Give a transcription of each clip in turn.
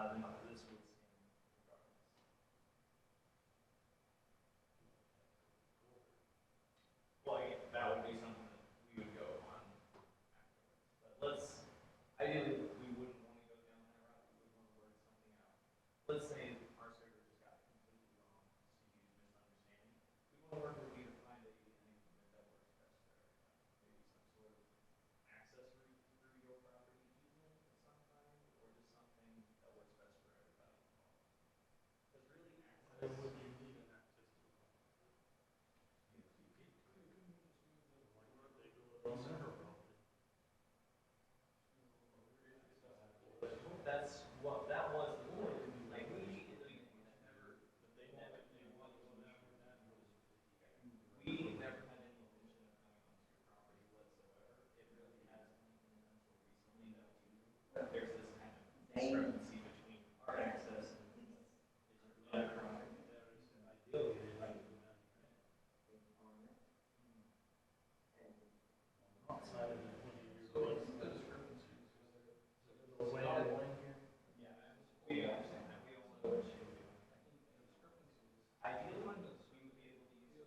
this would stand regardless. Well, yeah, that would be something that we would go on afterwards. But ideally, we wouldn't want to go down that route. We would want to work something out. Let's say our server just got completely wrong. It's a huge misunderstanding. We want to work with you to find an implement that works best for everybody. Maybe some sort of access route through your property easement of some kind, or just something that works best for everybody involved. Because really, access. Would you need an access to a That's what that was the point. Like we never had any intention of coming onto your property whatsoever. It really hasn't been until recently that there's this kind of discrepancy between our access and other property. Ideally, they'd like to outside of the 20-year. So what's the discrepancy? The way I like here. Yeah, we understand that. We also know what you do. Ideally, we would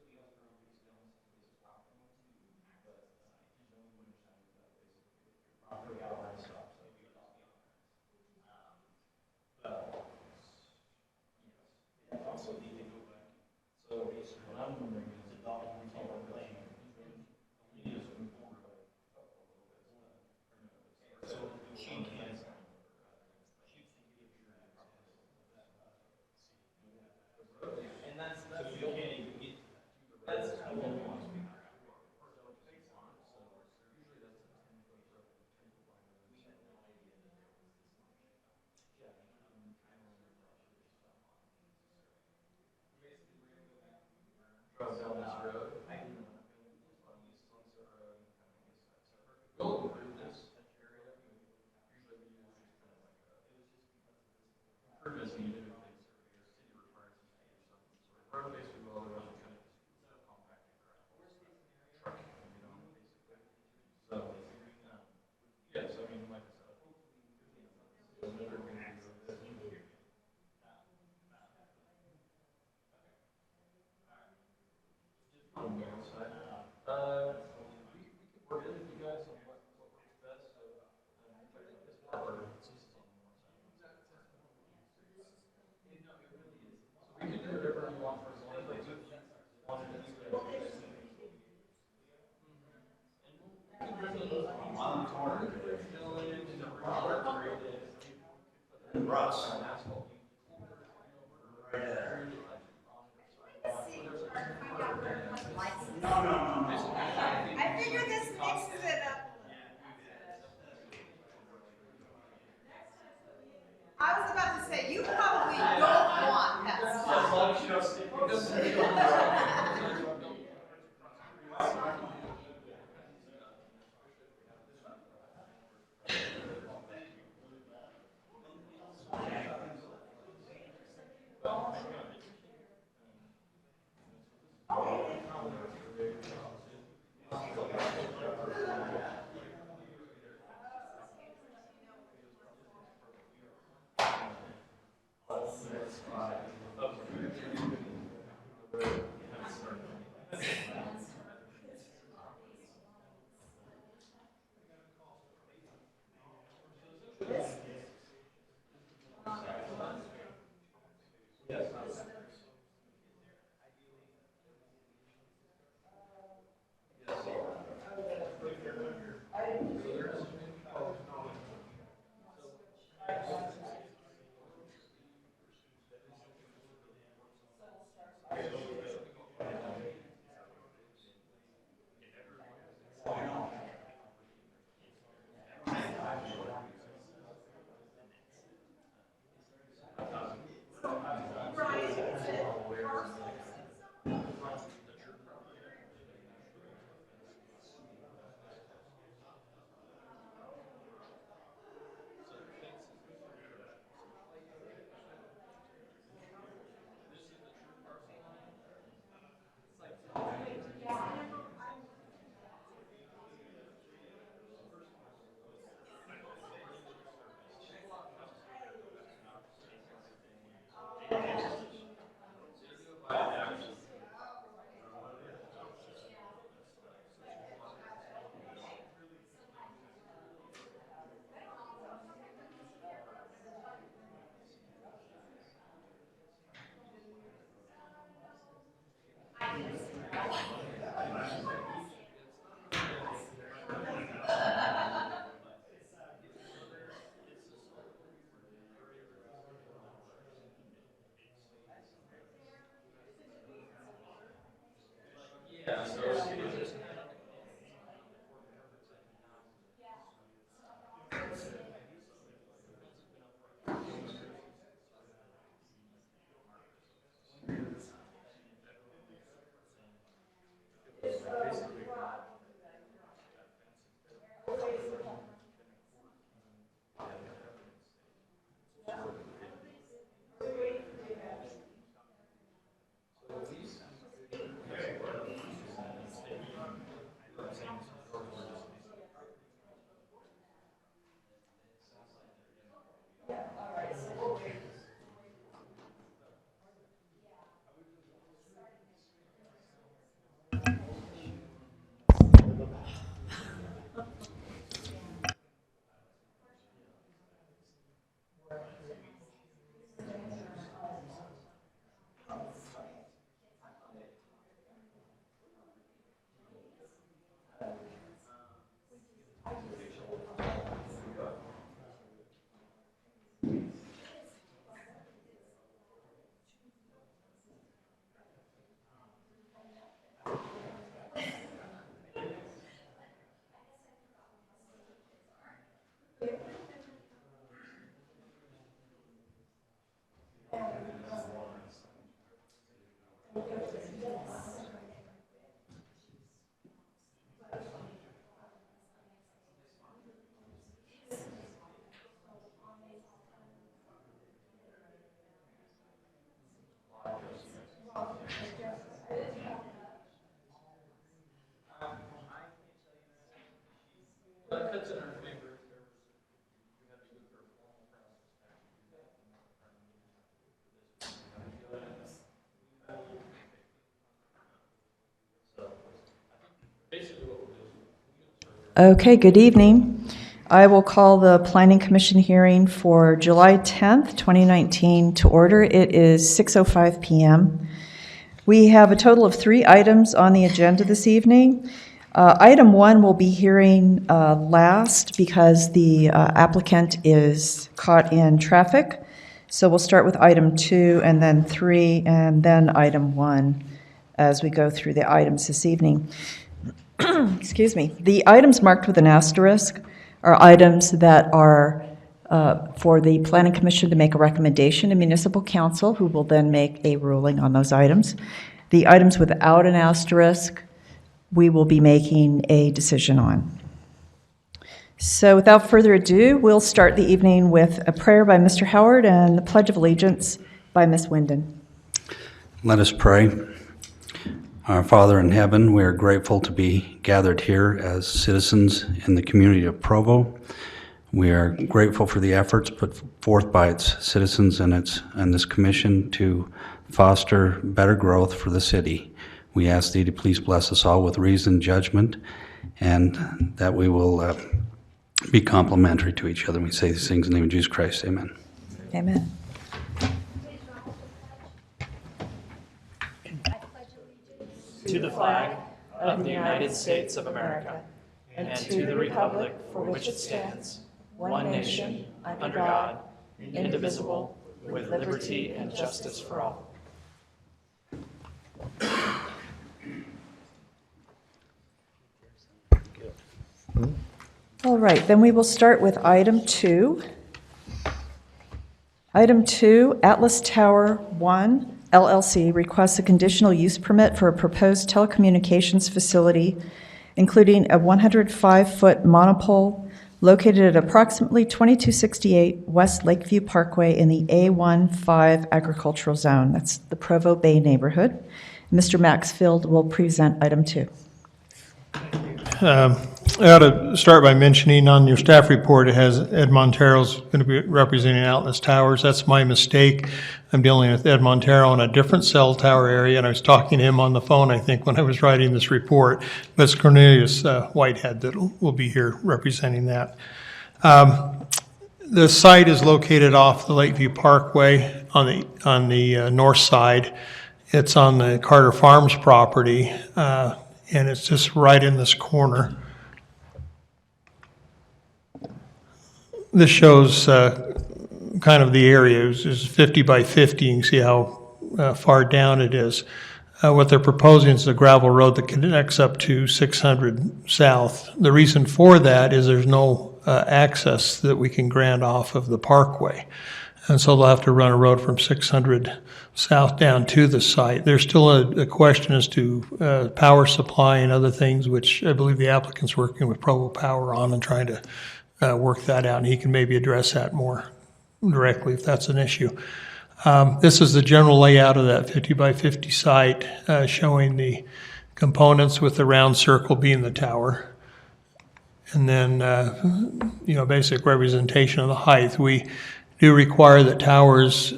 be able to use Lease Option to access the site. So we wouldn't shut it up basically if your property outright stops. So we would just be on that. But yes, also need to go back. So what I'm wondering is the dog retail plan. We need to move forward a little bit. So she can. And that's so you can't even get to that. That's kind of what we want to figure out. So usually that's a 10-foot road. We had no idea that there was this much. Yeah, I remember basically we're gonna go back. Drove down this road. I didn't know. We'll improve this area. Usually we use just kind of like a. It was just because of this. Improvements needed. City requires us to do something. So road basically will the rest of kind of just compact gravel. Truck, basically. So yes, I mean like I said, hopefully never going to access this here. On the outside. We could work with you guys on what works best. So this part or it's just on the north side. No, it really is. So we can do whatever you want for as long as they do. Wanted to do it. On the corner. Russ. No. I figured this mixes it up. I was about to say, you probably don't want that As long as you don't stick with us. Yeah, so that cuts in our favor if there was, we had to go through a formal process to actually do that. And not try to do this. So, basically what we'll do is. Okay, good evening. I will call the Planning Commission hearing for July 10th, 2019 to order. It is 6:05 p.m. We have a total of 3 items on the agenda this evening. Item 1 will be hearing last because the applicant is caught in traffic. So we'll start with item 2 and then 3 and then item 1 as we go through the items this evening. Excuse me. The items marked with an asterisk are items that are for the Planning Commission to make a recommendation to Municipal Council, who will then make a ruling on those items. The items without an asterisk, we will be making a decision on. So without further ado, we'll start the evening with a prayer by Mr. Howard and the Pledge of Allegiance by Ms. Winden. Let us pray. Our Father in heaven, we are grateful to be gathered here as citizens in the community of Provo. We are grateful for the efforts put forth by its citizens and this commission to foster better growth for the city. We ask thee to please bless us all with reason, judgment, and that we will be complementary to each other. We say these things in the name of Jesus Christ. Amen. Amen. To the flag of the United States of America, and to the republic for which it stands, one nation, under God, indivisible, with liberty and justice for all. All right, then we will start with item 2. Item 2, Atlas Tower 1 LLC requests a conditional use permit for a proposed telecommunications facility, including a 105-foot monopole located at approximately 2268 West Lakeview Parkway in the A15 agricultural zone. That's the Provo Bay neighborhood. Mr. Maxfield will present item 2. I ought to start by mentioning on your staff report, it has Ed Montero's going to be representing Atlas Towers. That's my mistake. I'm dealing with Ed Montero in a different cell tower area, and I was talking to him on the phone, I think, when I was writing this report. But it's Cornelius Whitehead that will be here representing that. The site is located off the Lakeview Parkway on the north side. It's on the Carter Farms property, and it's just right in this corner. This shows kind of the area. It's 50 by 50. You can see how far down it is. What they're proposing is a gravel road that connects up to 600 South. The reason for that is there's no access that we can grant off of the parkway. And so they'll have to run a road from 600 South down to the site. There's still a question as to power supply and other things, which I believe the applicant's working with Provo Power on and trying to work that out. And he can maybe address that more directly if that's an issue. This is the general layout of that 50 by 50 site, showing the components with the round circle being the tower. And then, basic representation of the height. We do require that towers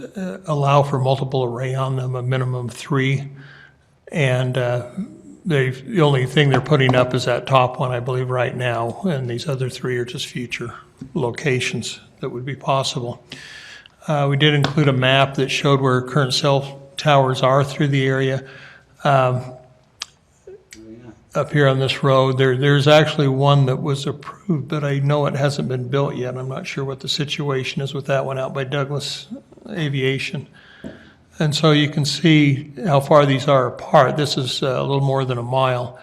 allow for multiple array on them, a minimum of 3. And the only thing they're putting up is that top one, I believe, right now. And these other 3 are just future locations that would be possible. We did include a map that showed where current cell towers are through the area. Up here on this road, there's actually one that was approved, but I know it hasn't been built yet. I'm not sure what the situation is with that one out by Douglas Aviation. And so you can see how far these are apart. This is a little more than a mile.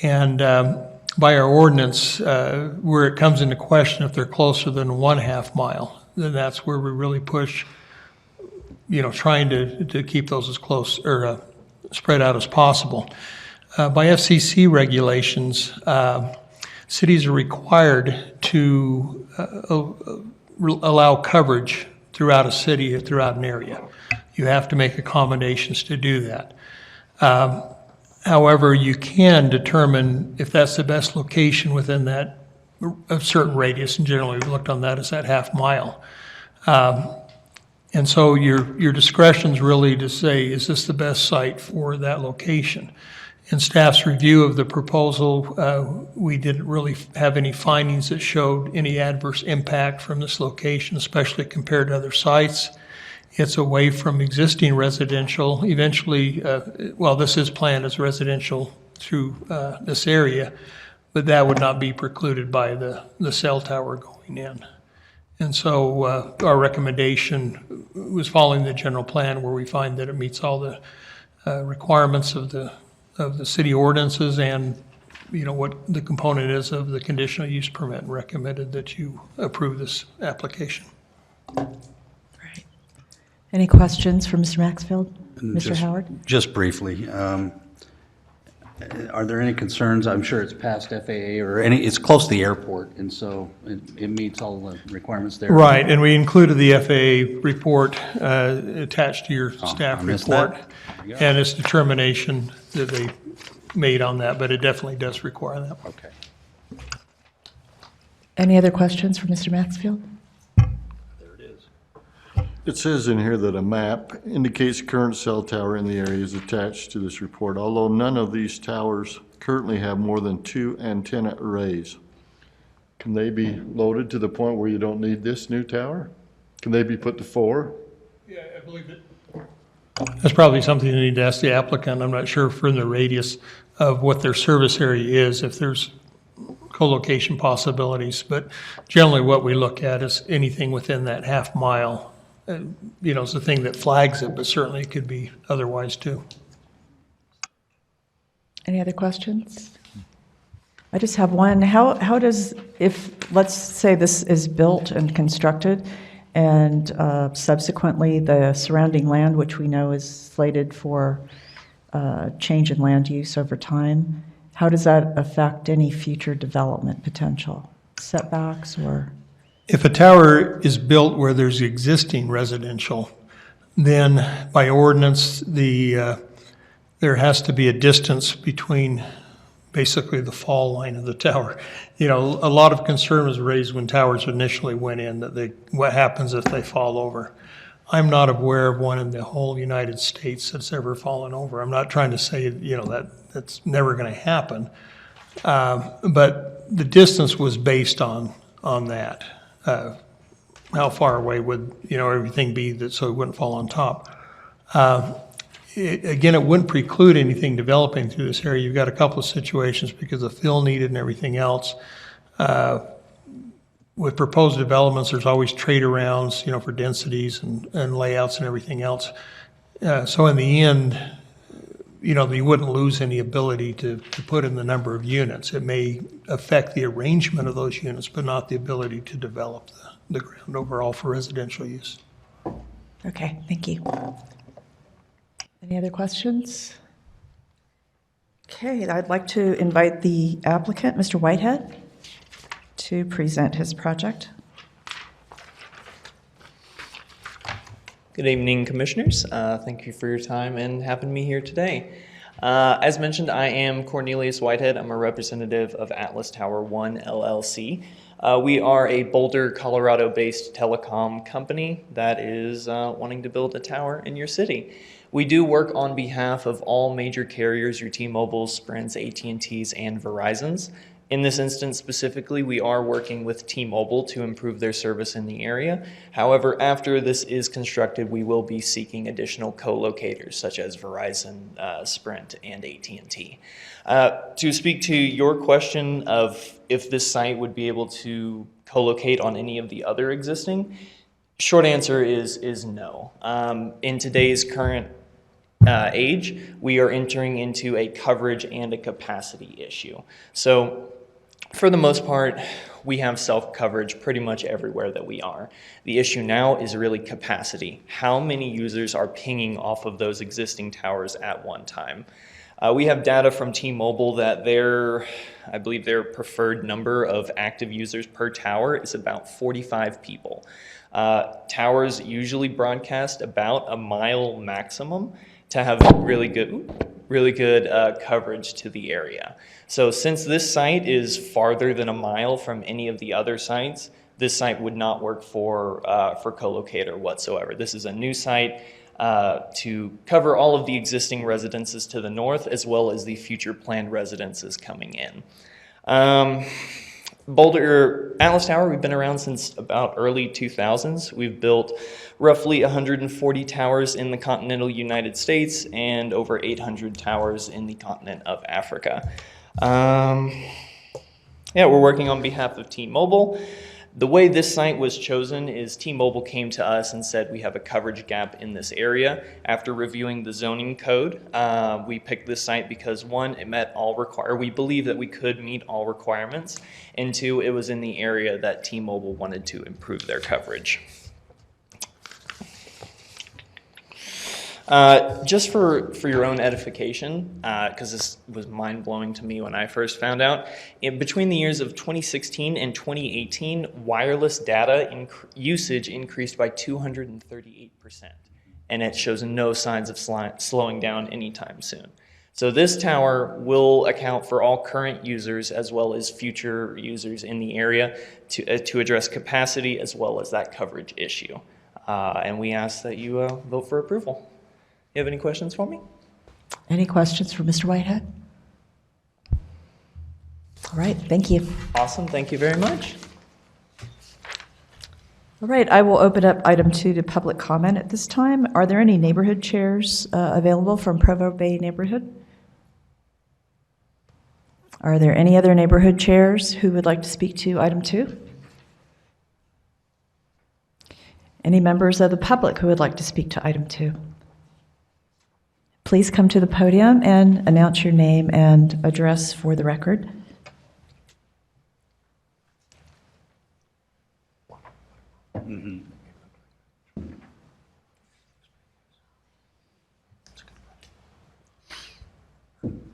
And by our ordinance, where it comes into question if they're closer than 1/2 mile, then that's where we really push, trying to keep those as close or spread out as possible. By FCC regulations, cities are required to allow coverage throughout a city or throughout an area. You have to make accommodations to do that. However, you can determine if that's the best location within that a certain radius, and generally we've looked on that as that 1/2 mile. And so your discretion is really to say, is this the best site for that location? In staff's review of the proposal, we didn't really have any findings that showed any adverse impact from this location, especially compared to other sites. It's away from existing residential. Eventually, this is planned as residential through this area, but that would not be precluded by the cell tower going in. And so our recommendation was following the general plan where we find that it meets all the requirements of the city ordinances and, what the component is of the conditional use permit, and recommended that you approve this application. Right. Any questions for Mr. Maxfield? Mr. Howard? Just briefly, are there any concerns? I'm sure it's past FAA or it's close to the airport, and so it meets all the requirements there. Right, and we included the FAA report attached to your staff I missed report. that. There you go. And its determination that they made on that, but it definitely does require that. Okay. Any other questions for Mr. Maxfield? There it is. It says in here that a map indicates current cell tower in the area is attached to this report, although none of these towers currently have more than 2 antenna arrays. Can they be loaded to the point where you don't need this new tower? Can they be put to 4? Yeah, I believe it. That's probably something you need to ask the applicant. I'm not sure from the radius of what their service area is, if there's co-location possibilities, but generally what we look at is anything within that 1/2 mile. Is the thing that flags it, but certainly it could be otherwise too. Any other questions? I just have one. How does, if, let's say this is built and constructed, and subsequently the surrounding land, which we know is slated for change in land use over time, how does that affect any future development potential? Setbacks or? If a tower is built where there's existing residential, then by ordinance, there has to be a distance between basically the fall line of the tower. A lot of concern was raised when towers initially went in that what happens if they fall over. I'm not aware of one in the whole United States that's ever fallen over. I'm not trying to say, that's never going to happen. But the distance was based on that. How far away would, everything be so it wouldn't fall on top. Again, it wouldn't preclude anything developing through this area. You've got a couple of situations because of fill needed and everything else. With proposed developments, there's always trade arounds, for densities and layouts and everything else. So in the end, you wouldn't lose any ability to put in the number of units. It may affect the arrangement of those units, but not the ability to develop the ground overall for residential use. Okay, thank you. Any other questions? Okay, I'd like to invite the applicant, Mr. Whitehead, to present his project. Good evening, Commissioners. Thank you for your time and having me here today. As mentioned, I am Cornelius Whitehead. I'm a representative of Atlas Tower 1 LLC. We are a Boulder, Colorado-based telecom company that is wanting to build a tower in your city. We do work on behalf of all major carriers, your T-Mobile, Sprint's, AT&T's, and Verizon's. In this instance specifically, we are working with T-Mobile to improve their service in the area. However, after this is constructed, we will be seeking additional co-locators such as Verizon, Sprint, and AT&T. To speak to your question of if this site would be able to co-locate on any of the other existing, short answer is no. In today's current age, we are entering into a coverage and a capacity issue. So for the most part, we have self-coverage pretty much everywhere that we are. The issue now is really capacity. How many users are pinging off of those existing towers at one time? We have data from T-Mobile that I believe their preferred number of active users per tower is about 45 people. Towers usually broadcast about a mile maximum to have really good coverage to the area. So since this site is farther than a mile from any of the other sites, this site would not work for co-locator whatsoever. This is a new site to cover all of the existing residences to the north as well as the future planned residences coming in. Atlas Tower, we've been around since about early 2000s. We've built roughly 140 towers in the continental United States and over 800 towers in the continent of Africa. We're working on behalf of T-Mobile. The way this site was chosen is T-Mobile came to us and said we have a coverage gap in this area. After reviewing the zoning code, we picked this site because one, it met we believe that we could meet all requirements, and two, it was in the area that T-Mobile wanted to improve their coverage. Just for your own edification, because this was mind-blowing to me when I first found out, between the years of 2016 and 2018, wireless data usage increased by 238%, and it shows no signs of slowing down anytime soon. So this tower will account for all current users as well as future users in the area to address capacity as well as that coverage issue. And we ask that you vote for approval. You have any questions for me? Any questions for Mr. Whitehead? All right, thank you. Awesome, thank you very much. All right, I will open up item 2 to public comment at this time. Are there any neighborhood chairs available from Provo Bay neighborhood? Are there any other neighborhood chairs who would like to speak to item 2? Any members of the public who would like to speak to item 2? Please come to the podium and announce your name and address for the record.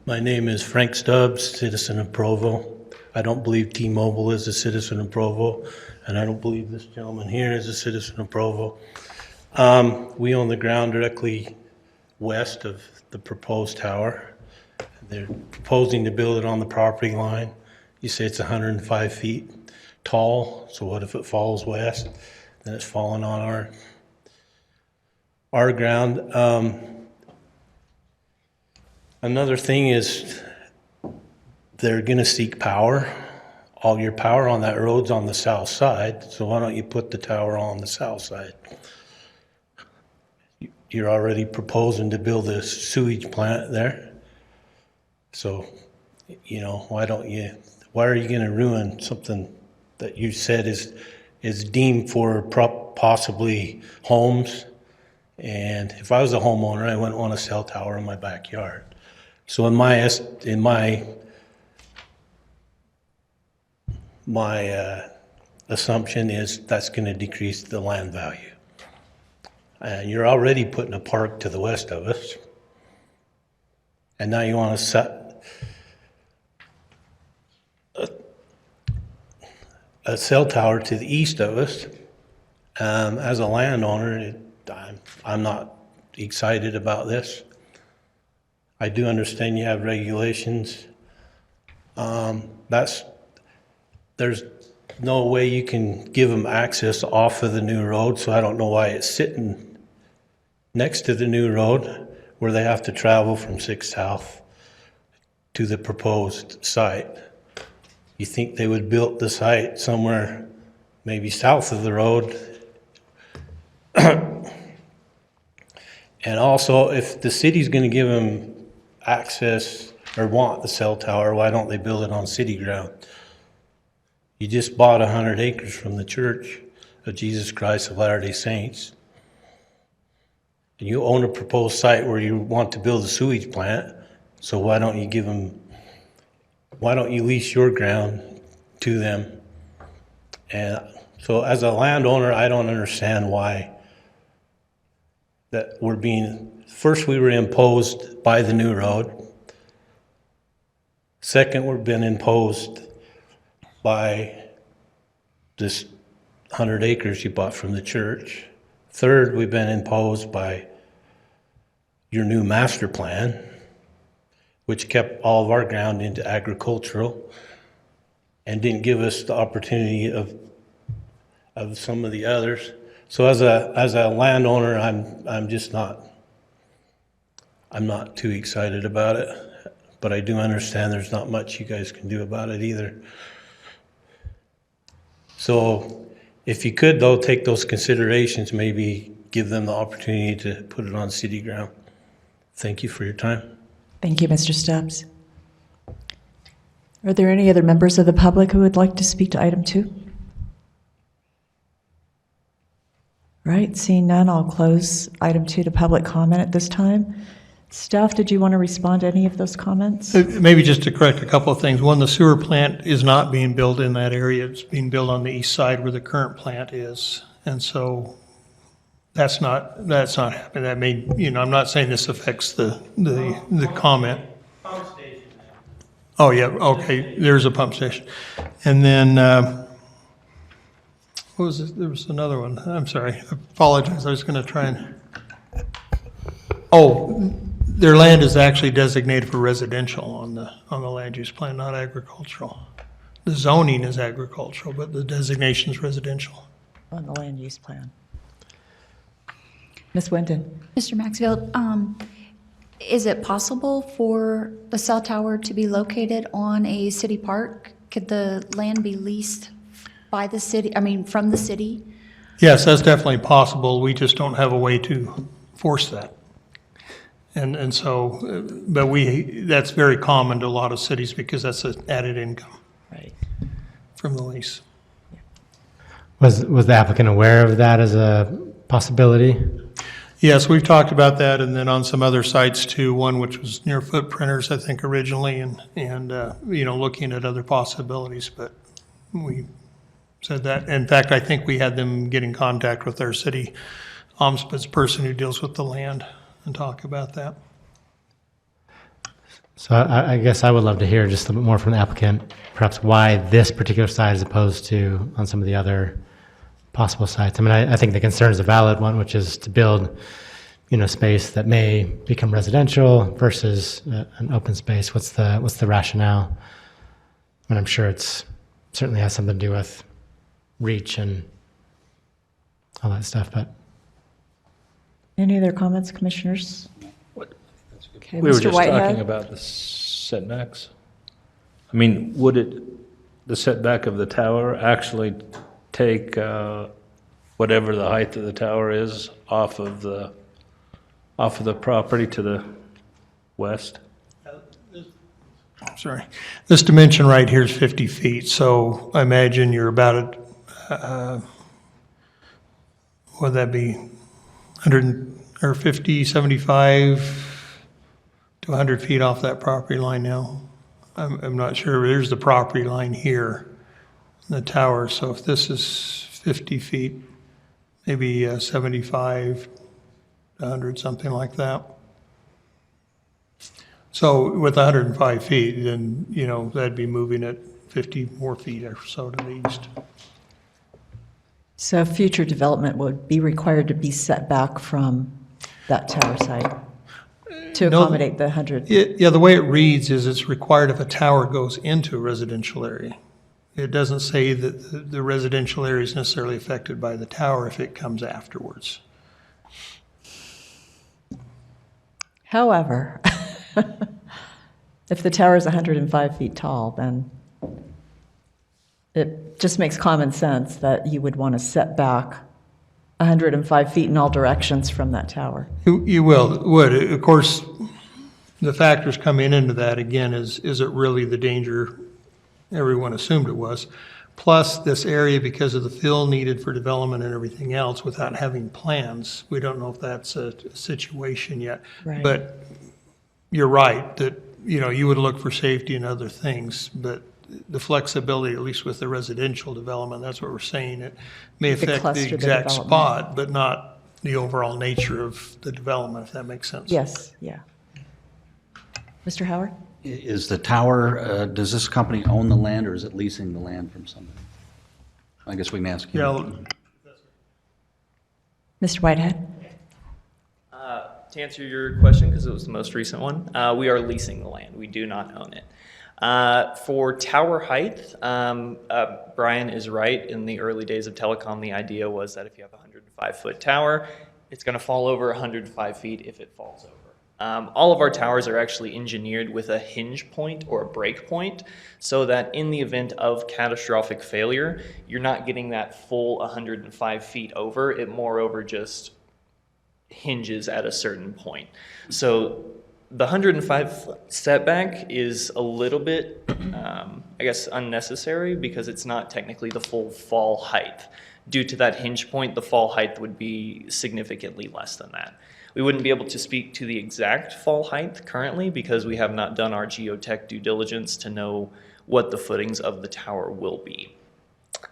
My name is Frank Stubbs, citizen of Provo. I don't believe T-Mobile is a citizen of Provo, and I don't believe this gentleman here is a citizen of Provo. We own the ground directly west of the proposed tower. They're proposing to build it on the property line. You say it's 105 feet tall, so what if it falls west? Then it's falling on our ground. Another thing is they're gonna seek power. All your power on that road's on the south side, so why don't you put the tower on the south side? You're already proposing to build a sewage plant there. So, why are you gonna ruin something that you said is deemed for possibly homes? And if I was a homeowner, I wouldn't want a cell tower in my backyard. So in my assumption is that's going to decrease the land value. And you're already putting a park to the west of us. And now you want to set a cell tower to the east of us. As a landowner, I'm not excited about this. I do understand you have regulations. There's no way you can give them access off of the new road, so I don't know why it's sitting next to the new road where they have to travel from 6 South to the proposed site. You think they would build the site somewhere maybe south of the road? And also, if the city's gonna give them access or want the cell tower, why don't they build it on city ground? You just bought 100 acres from the Church of Jesus Christ of Latter-day Saints. And you own a proposed site where you want to build a sewage plant, so why don't you lease your ground to them? And so as a landowner, I don't understand why that first we were imposed by the new road. Second, we've been imposed by this 100 acres you bought from the church. Third, we've been imposed by your new master plan, which kept all of our ground into agricultural and didn't give us the opportunity of some of the others. So as a landowner, I'm not too excited about it, but I do understand there's not much you guys can do about it either. So if you could, though, take those considerations, maybe give them the opportunity to put it on city ground. Thank you for your time. Thank you, Mr. Stubbs. Are there any other members of the public who would like to speak to item 2? Right, seeing none, I'll close item 2 to public comment at this time. Staff, did you want to respond to any of those comments? Maybe just to correct a couple of things. One, the sewer plant is not being built in that area. It's being built on the east side where the current plant is. And so that's not happening. That may, I'm not saying this affects the comment. Pump station. Oh, yeah, okay, there's a pump station. And then, what was it? There was another one. I'm sorry, I apologize. I was going to try and, their land is actually designated for residential on the land use plan, not agricultural. The zoning is agricultural, but the designation is residential. On the land use plan. Ms. Wyndon? Mr. Maxfield, is it possible for the cell tower to be located on a city park? Could the land be leased by the city, from the city? Yes, that's definitely possible. We just don't have a way to force that. And so, but that's very common to a lot of cities because that's an added income Right. from the lease. Was the applicant aware of that as a possibility? Yes, we've talked about that, and then on some other sites too, one which was near Footprinters, I think, originally, and looking at other possibilities, but we said that. In fact, I think we had them get in contact with our city ombudsperson who deals with the land and talk about that. So I guess I would love to hear just a little bit more from the applicant, perhaps why this particular site as opposed to on some of the other possible sites. I think the concern is a valid one, which is to build, space that may become residential versus an open space. What's the rationale? And I'm sure it's certainly has something to do with reach and all that stuff, but. Any other comments, commissioners? Okay, We were Mr. just Whitehead? talking about the setbacks. Would the setback of the tower actually take whatever the height of the tower is off of the property to the west? Sorry. This dimension right here is 50 feet, so I imagine you're about, would that be 100 or 50, 75 to 100 feet off that property line now. I'm not sure, there's the property line here, the tower, so if this is 50 feet, maybe 75, 100, something like that. So with 105 feet, then, you know, that'd be moving it 50 more feet or so to the east. So future development would be required to be set back from that tower site to No. accommodate the 100. Yeah, the way it reads is it's required if a tower goes into a residential area. It doesn't say that the residential area is necessarily affected by the tower if it comes afterwards. However, if the tower is 105 feet tall, then it just makes common sense that you would want to set back 105 feet in all directions from that tower. You would. Of course, the factors coming into that, again, is it really the danger everyone assumed it was? Plus, this area, because of the fill needed for development and everything else, without having plans, we don't know if that's a situation yet. Right. But you're right, that, you know, you would look for safety and other things, but the flexibility, at least with the residential development, that's what we're saying, it may The affect cluster the exact development. spot, but not the overall nature of the development, if that makes sense. Yes, yeah. Mr. Howard? Is the tower, does this company own the land, or is it leasing the land from somebody? I guess we can ask you. Yeah, Mr. Whitehead? To answer your question, because it was the most recent one, we are leasing the land. We do not own it. For tower height, Brian is right. In the early days of telecom, the idea was that if you have a 105-foot tower, it's going to fall over 105 feet if it falls over. All of our towers are actually engineered with a hinge point or a break point so that in the event of catastrophic failure, you're not getting that full 105 feet over. It moreover just hinges at a certain point. So the 105 setback is a little bit, I guess, unnecessary because it's not technically the full fall height. Due to that hinge point, the fall height would be significantly less than that. We wouldn't be able to speak to the exact fall height currently because we have not done our geotech due diligence to know what the footings of the tower will be.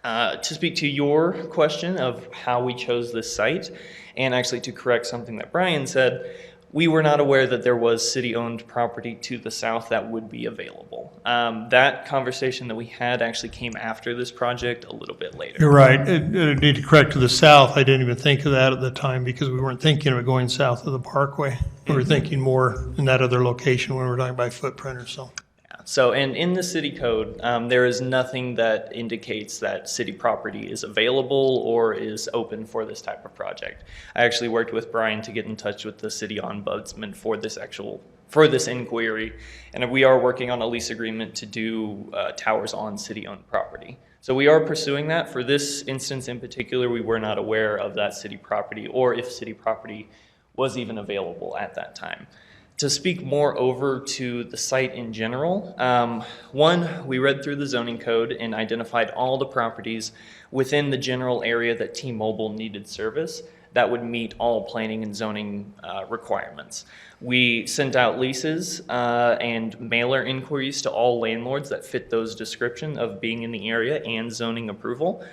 To speak to your question of how we chose this site, and actually to correct something that Brian said, we were not aware that there was city-owned property to the south that would be available. That conversation that we had actually came after this project a little bit later. you're right. It need to correct to the south. I didn't even think of that at the time because we weren't thinking of going south of the parkway. We were thinking more in that other location when we were talking about footprint or so. So, and in the city code, there is nothing that indicates that city property is available or is open for this type of project. I actually worked with Brian to get in touch with the city ombudsman for this inquiry, and we are working on a lease agreement to do towers on city-owned property. So we are pursuing that. For this instance in particular, we were not aware of that city property or if city property was even available at that time. To speak more over to the site in general, one, we read through the zoning code and identified all the properties within the general area that T-Mobile needed service that would meet all planning and zoning requirements. We sent out leases and mailer inquiries to all landlords that fit those description of being in the area and zoning approval.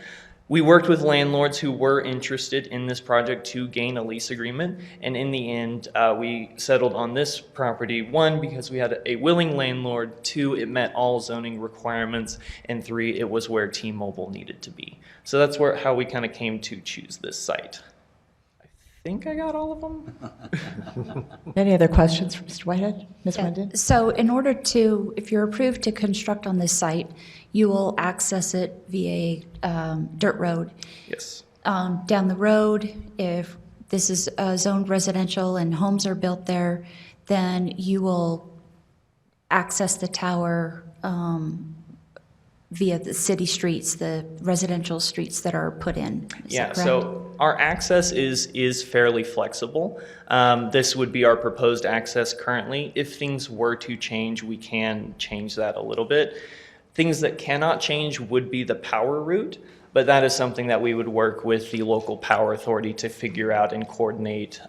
We worked with landlords who were interested in this project to gain a lease agreement, and in the end, we settled on this property, one, because we had a willing landlord, two, it met all zoning requirements, and three, it was where T-Mobile needed to be. So that's how we kind of came to choose this site. I think I got all of them. Any other questions for Mr. Whitehead? Ms. Wendon? So in order to, if you're approved to construct on this site, you will access it via dirt road. Yes. Down the road, if this is zoned residential and homes are built there, then you will access the tower via the city streets, the residential streets that are put in. Is Yeah, that correct? so our access is fairly flexible. This would be our proposed access currently. If things were to change, we can change that a little bit. Things that cannot change would be the power route, but that is something that we would work with the local power authority to figure out and coordinate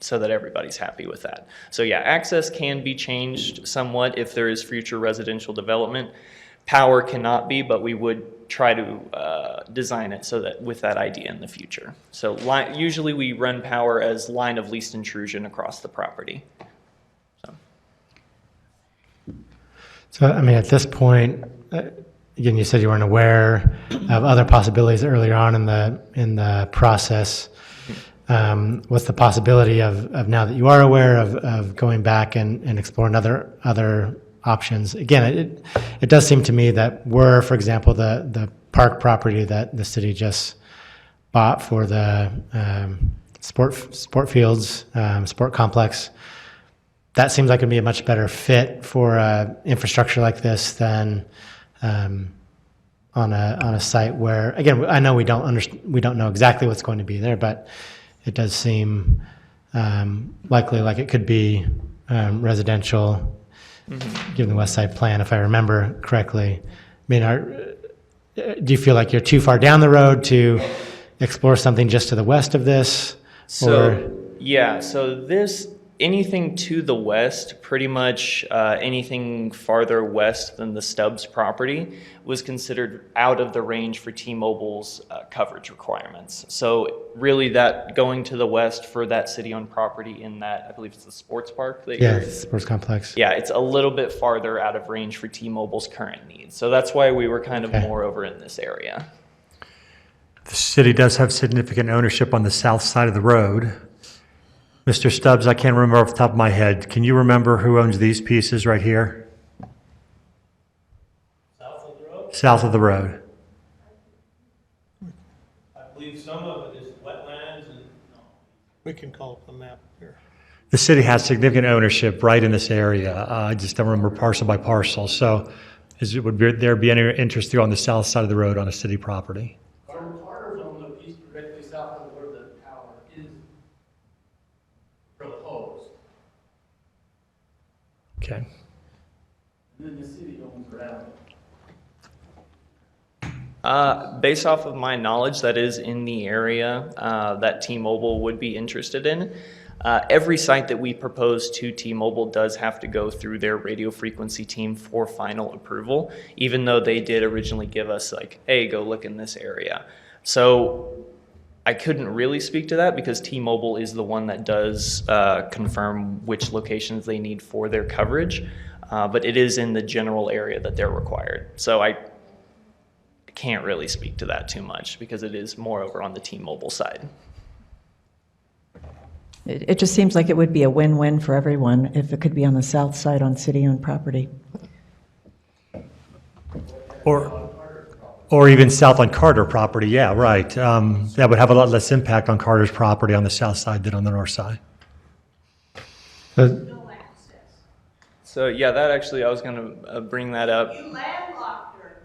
so that everybody's happy with that. So yeah, access can be changed somewhat if there is future residential development. Power cannot be, but we would try to design it so that with that idea in the future. So usually we run power as line of least intrusion across the property. So, I mean, at this point, again, you said you weren't aware of other possibilities earlier on in the process. What's the possibility of now that you are aware of going back and exploring other options? Again, it does seem to me that were, for example, the park property that the city just bought for the sport fields, sport complex, that seems like it'd be a much better fit for infrastructure like this than on a site where, again, I know we don't know exactly what's going to be there, but it does seem likely like it could be residential, given the West Side plan, if I remember correctly. I mean, do you feel like you're too far down the road to explore something just to the west of this? Yeah, so anything to the west, pretty much anything farther west than the Stubbs property was considered out of the range for T-Mobile's coverage requirements. So really that going to the west for that city-owned property in that, I believe it's the sports park? Sports complex. Yeah, it's a little bit farther out of range for T-Mobile's current needs. So that's why we were kind of more over in this area. The city does have significant ownership on the south side of the road. Mr. Stubbs, I can't remember off the top of my head. Can you remember who owns these pieces right here? South of the road? South of the road. I believe some of it is wetlands and, no. We can call up the map here. The city has significant ownership right in this area. I just don't remember parcel by parcel. So would there be any interest on the south side of the road on a city property? Carter's on the east, directly south of where the tower is proposed. Okay. And then the city owns around it. Based off of my knowledge, that is in the area that T-Mobile would be interested in. Every site that we propose to T-Mobile does have to go through their radio frequency team for final approval, even though they did originally give us like, hey, go look in this area. So I couldn't really speak to that because T-Mobile is the one that does confirm which locations they need for their coverage, but it is in the general area that they're required. So I can't really speak to that too much because it is more over on the T-Mobile side. It just seems like it would be a win-win for everyone if it could be on the south side on city-owned property. Or even south on Carter property, yeah, right. That would have a lot less impact on Carter's property on the south side than on the north side. So yeah, that actually, I was going to bring that up. You landlocked her.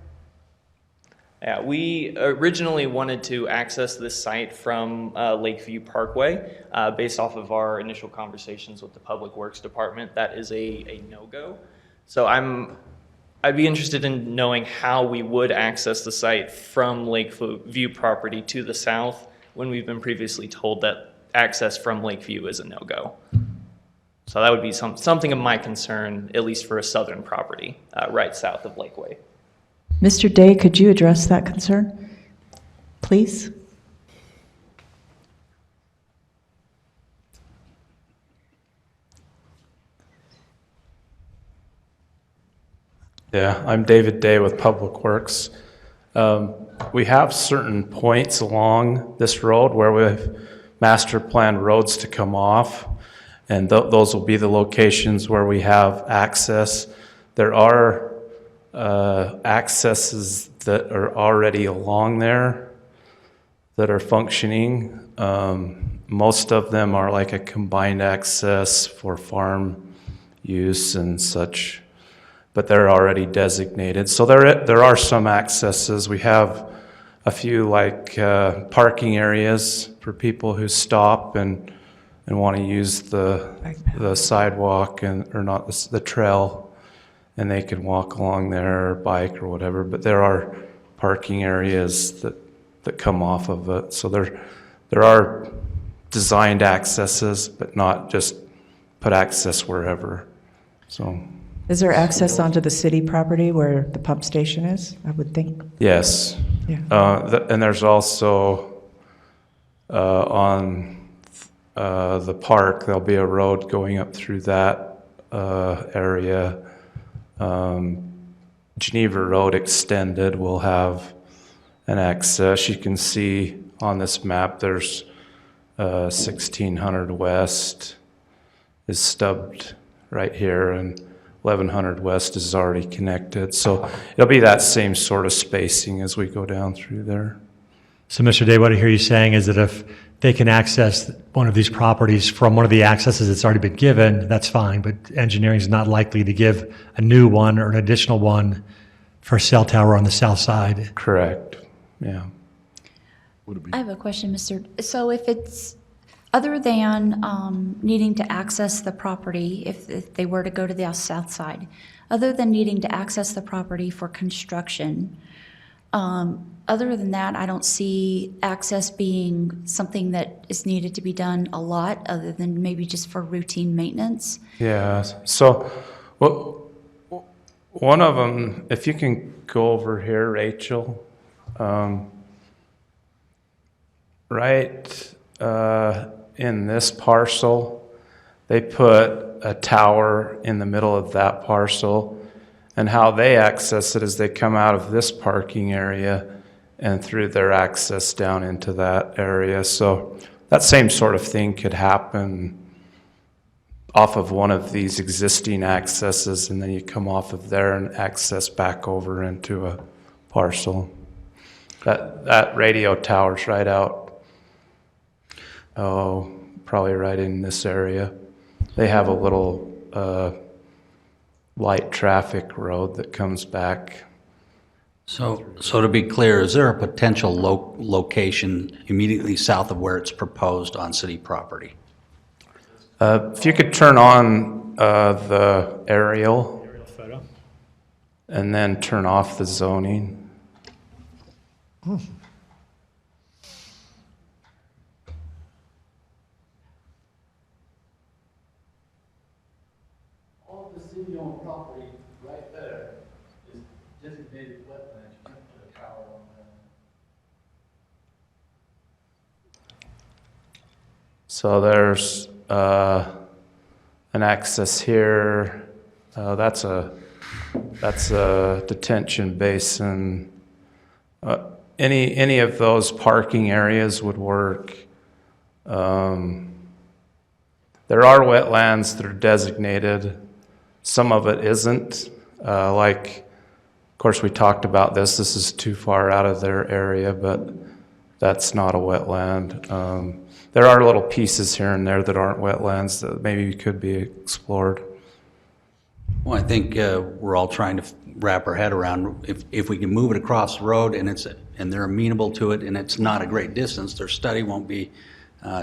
Yeah, we originally wanted to access this site from Lakeview Parkway. Based off of our initial conversations with the Public Works Department, that is a no-go. So I'd be interested in knowing how we would access the site from Lakeview property to the south when we've been previously told that access from Lakeview is a no-go. So that would be something of my concern, at least for a southern property right south of Lakeway. Mr. Day, could you address that concern, please? Yeah, I'm David Day with Public Works. We have certain points along this road where we have master plan roads to come off, and those will be the locations where we have access. There are accesses that are already along there that are functioning. Most of them are like a combined access for farm use and such, but they're already designated. So there are some accesses. We have a few like parking areas for people who stop and want to use the sidewalk or not the trail, and they can walk along there or bike or whatever. But there are parking areas that come off of it. So there are designed accesses, but not just put access wherever. So, Is there access onto the city property where the pump station is, I would think? yes. Yeah. And there's also on the park, there'll be a road going up through that area. Geneva Road extended will have an access. You can see on this map, there's 1600 West is stubbed right here, and 1100 West is already connected. So it'll be that same sort of spacing as we go down through there. So, Mr. Day, what I hear you saying is that if they can access one of these properties from one of the accesses that's already been given, that's fine, but engineering is not likely to give a new one or an additional one for a cell tower on the south side. Correct, yeah. I have a question, Mr. So if it's, other than needing to access the property, if they were to go to the south side, other than needing to access the property for construction, other than that, I don't see access being something that is needed to be done a lot, other than maybe just for routine maintenance. Yeah, so one of them, if you can go over here, Rachel, right in this parcel, they put a tower in the middle of that parcel, and how they access it is they come out of this parking area and through their access down into that area. So that same sort of thing could happen off of one of these existing accesses, and then you come off of there and access back over into a parcel. That radio tower's right out, probably right in this area. They have a little light traffic road that comes back. So to be clear, is there a potential location immediately south of where it's proposed on city property? If you could turn on the aerial photo. and then turn off the zoning. All of the city-owned property right there is designated wetlands. You can't put a tower on that. So there's an access here. That's a detention basin. Any of those parking areas would work. There are wetlands that are designated. Some of it isn't. Like, of course, we talked about this. This is too far out of their area, but that's not a wetland. There are little pieces here and there that aren't wetlands that maybe could be explored. Well, I think we're all trying to wrap our head around if we can move it across the road and they're amenable to it and it's not a great distance, their study won't be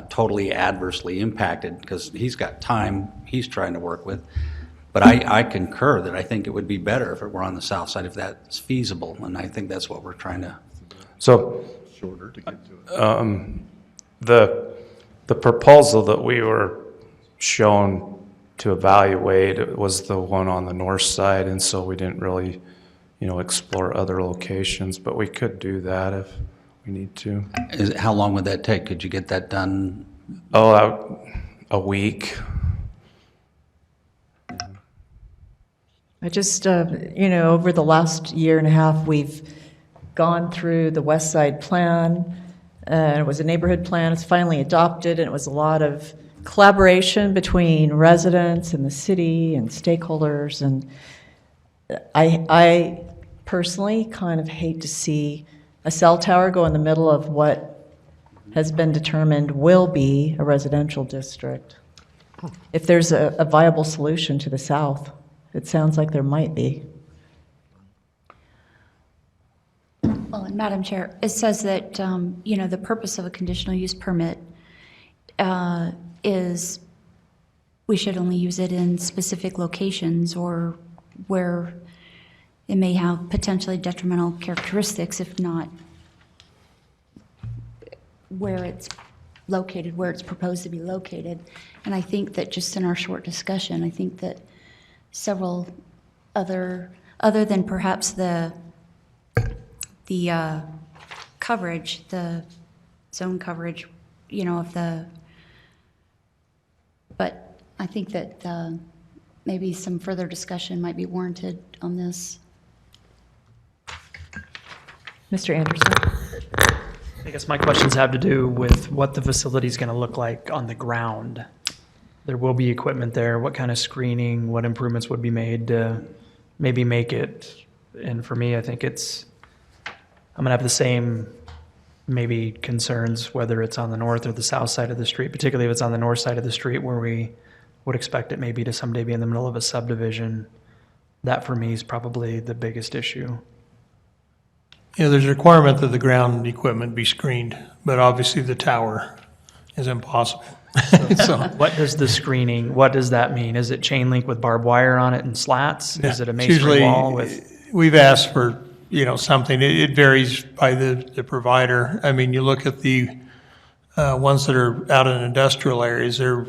totally adversely impacted because he's got time he's trying to work with. But I concur that I think it would be better if it were on the south side if that's feasible, and I think that's what we're trying to. So Shorter to get to it. the proposal that we were shown to evaluate was the one on the north side, and so we didn't really, explore other locations, but we could do that if we need to. How long would that take? Could you get that done? A week. I just, over the last year and a half, we've gone through the West Side Plan. It was a neighborhood plan. It's finally adopted, and it was a lot of collaboration between residents and the city and stakeholders. And I personally kind of hate to see a cell tower go in the middle of what has been determined will be a residential district. If there's a viable solution to the south, it sounds like there might be. Well, and Madam Chair, it says that, the purpose of a conditional use permit is we should only use it in specific locations or where it may have potentially detrimental characteristics, if not where it's located where it's proposed to be located. And I think that just in our short discussion, I think that several other than perhaps the coverage, the zone coverage, but I think that maybe some further discussion might be warranted on this. Mr. Anderson? I guess my questions have to do with what the facility is going to look like on the ground. There will be equipment there. What kind of screening, what improvements would be made to maybe make it? And for me, I think I'm going to have the same maybe concerns, whether it's on the north or the south side of the street, particularly if it's on the north side of the street where we would expect it maybe to someday be in the middle of a subdivision. That for me is probably the biggest issue. There's a requirement that the ground equipment be screened, but obviously the tower is impossible. So, What does the screening, what does that mean? Is it chain link with barbed wire on it and slats? Is it a it's masonry usually- wall with? We've asked for, something. It varies by the provider. I mean, you look at the ones that are out in industrial areas, they're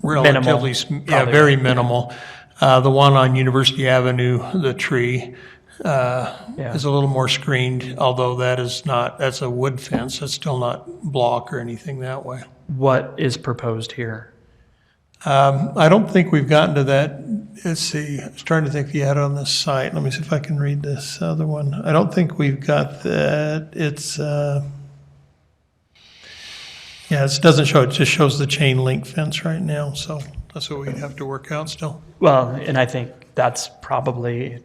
relatively, probably. very minimal. The one on University Avenue, the tree, is a little more screened, although that's a wood fence. It's still not block or anything that way. What is proposed here? I don't think we've gotten to that. Let's see, I was trying to think if you had it on this site. Let me see if I can read this other one. I don't think we've got that. It doesn't show, it just shows the chain link fence right now, so that's what we'd have to work out still. Well, and I think that's probably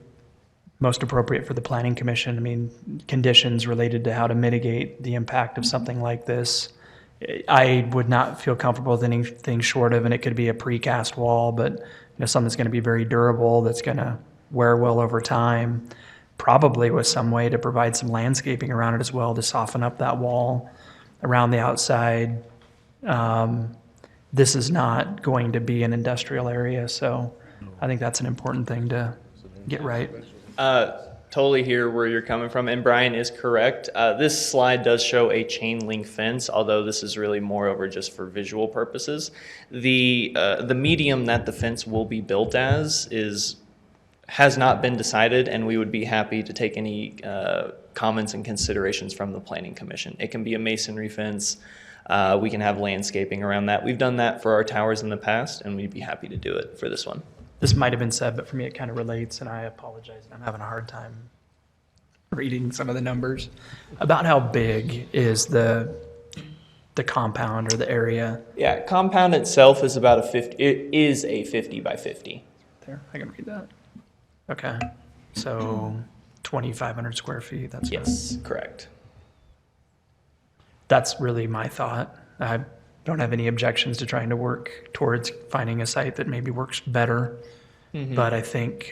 most appropriate for the Planning Commission. I mean, conditions related to how to mitigate the impact of something like this. I would not feel comfortable with anything short of, and it could be a precast wall, but something that's going to be very durable, that's going to wear well over time, probably with some way to provide some landscaping around it as well to soften up that wall around the outside. This is not going to be an industrial area, so I think that's an important thing to get right. Totally hear where you're coming from, and Brian is correct. This slide does show a chain link fence, although this is really more over just for visual purposes. The medium that the fence will be built as has not been decided, and we would be happy to take any comments and considerations from the Planning Commission. It can be a masonry fence. We can have landscaping around that. We've done that for our towers in the past, and we'd be happy to do it for this one. This might have been said, but for me it kind of relates, and I apologize. I'm having a hard time reading some of the numbers. About how big is the compound or the area? Yeah, compound itself is about it is a 50 by 50. There, I can read that. Okay, so 2,500 square feet, that's good. Yes, correct. That's really my thought. I don't have any objections to trying to work towards finding a site that maybe works better. Mm-hmm. But I think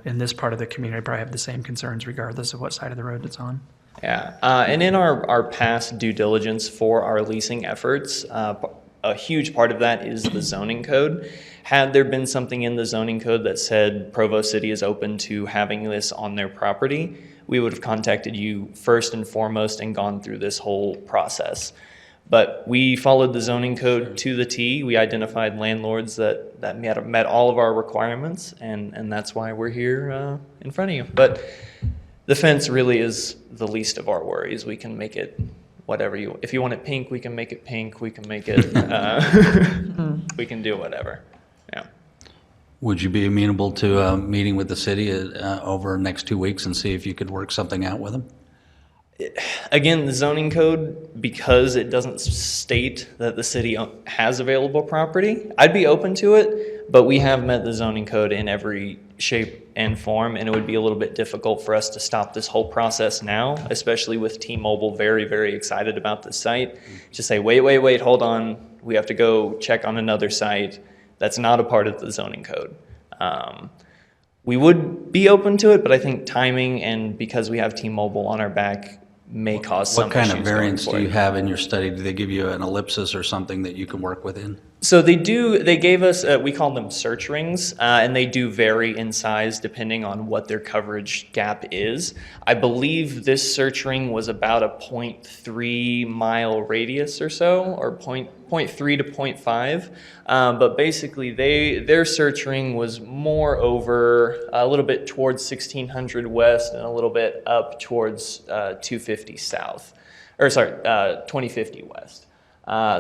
in this part of the community, I probably have the same concerns regardless of what side of the road it's on. Yeah, and in our past due diligence for our leasing efforts, a huge part of that is the zoning code. Had there been something in the zoning code that said Provo City is open to having this on their property, we would have contacted you first and foremost and gone through this whole process. But we followed the zoning code to the T. We identified landlords that met all of our requirements, and that's why we're here in front of you. But the fence really is the least of our worries. We can make it whatever if you want it pink, we can make it pink. We can make it, we can do whatever. Yeah. Would you be amenable to a meeting with the city over the next 2 weeks and see if you could work something out with them? Again, the zoning code, because it doesn't state that the city has available property, I'd be open to it, but we have met the zoning code in every shape and form, and it would be a little bit difficult for us to stop this whole process now, especially with T-Mobile very, very excited about the site, to say, wait, hold on, we have to go check on another site. That's not a part of the zoning code. We would be open to it, but I think timing and because we have T-Mobile on our back may cause some issues. What kind of variance do you have in your study? Do they give you an ellipsis or something that you can work within? So they gave us, we call them search rings, and they do vary in size depending on what their coverage gap is. I believe this search ring was about a 0.3 mile radius or so, or 0.3 to 0.5. But basically their search ring was more over a little bit towards 1600 west and a little bit up towards 250 south, or sorry, 2050 west.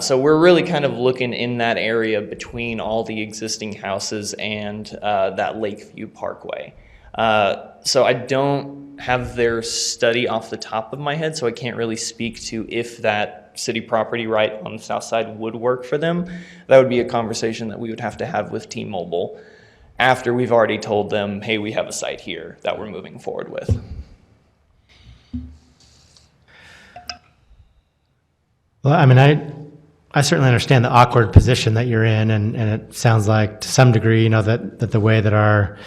So we're really kind of looking in that area between all the existing houses and that Lakeview Parkway. So I don't have their study off the top of my head, so I can't really speak to if that city property right on the south side would work for them. That would be a conversation that we would have to have with T-Mobile after we've already told them, hey, we have a site here that we're moving forward with. Well, I mean, I certainly understand the awkward position that you're in, and it sounds like to some degree, that the way that our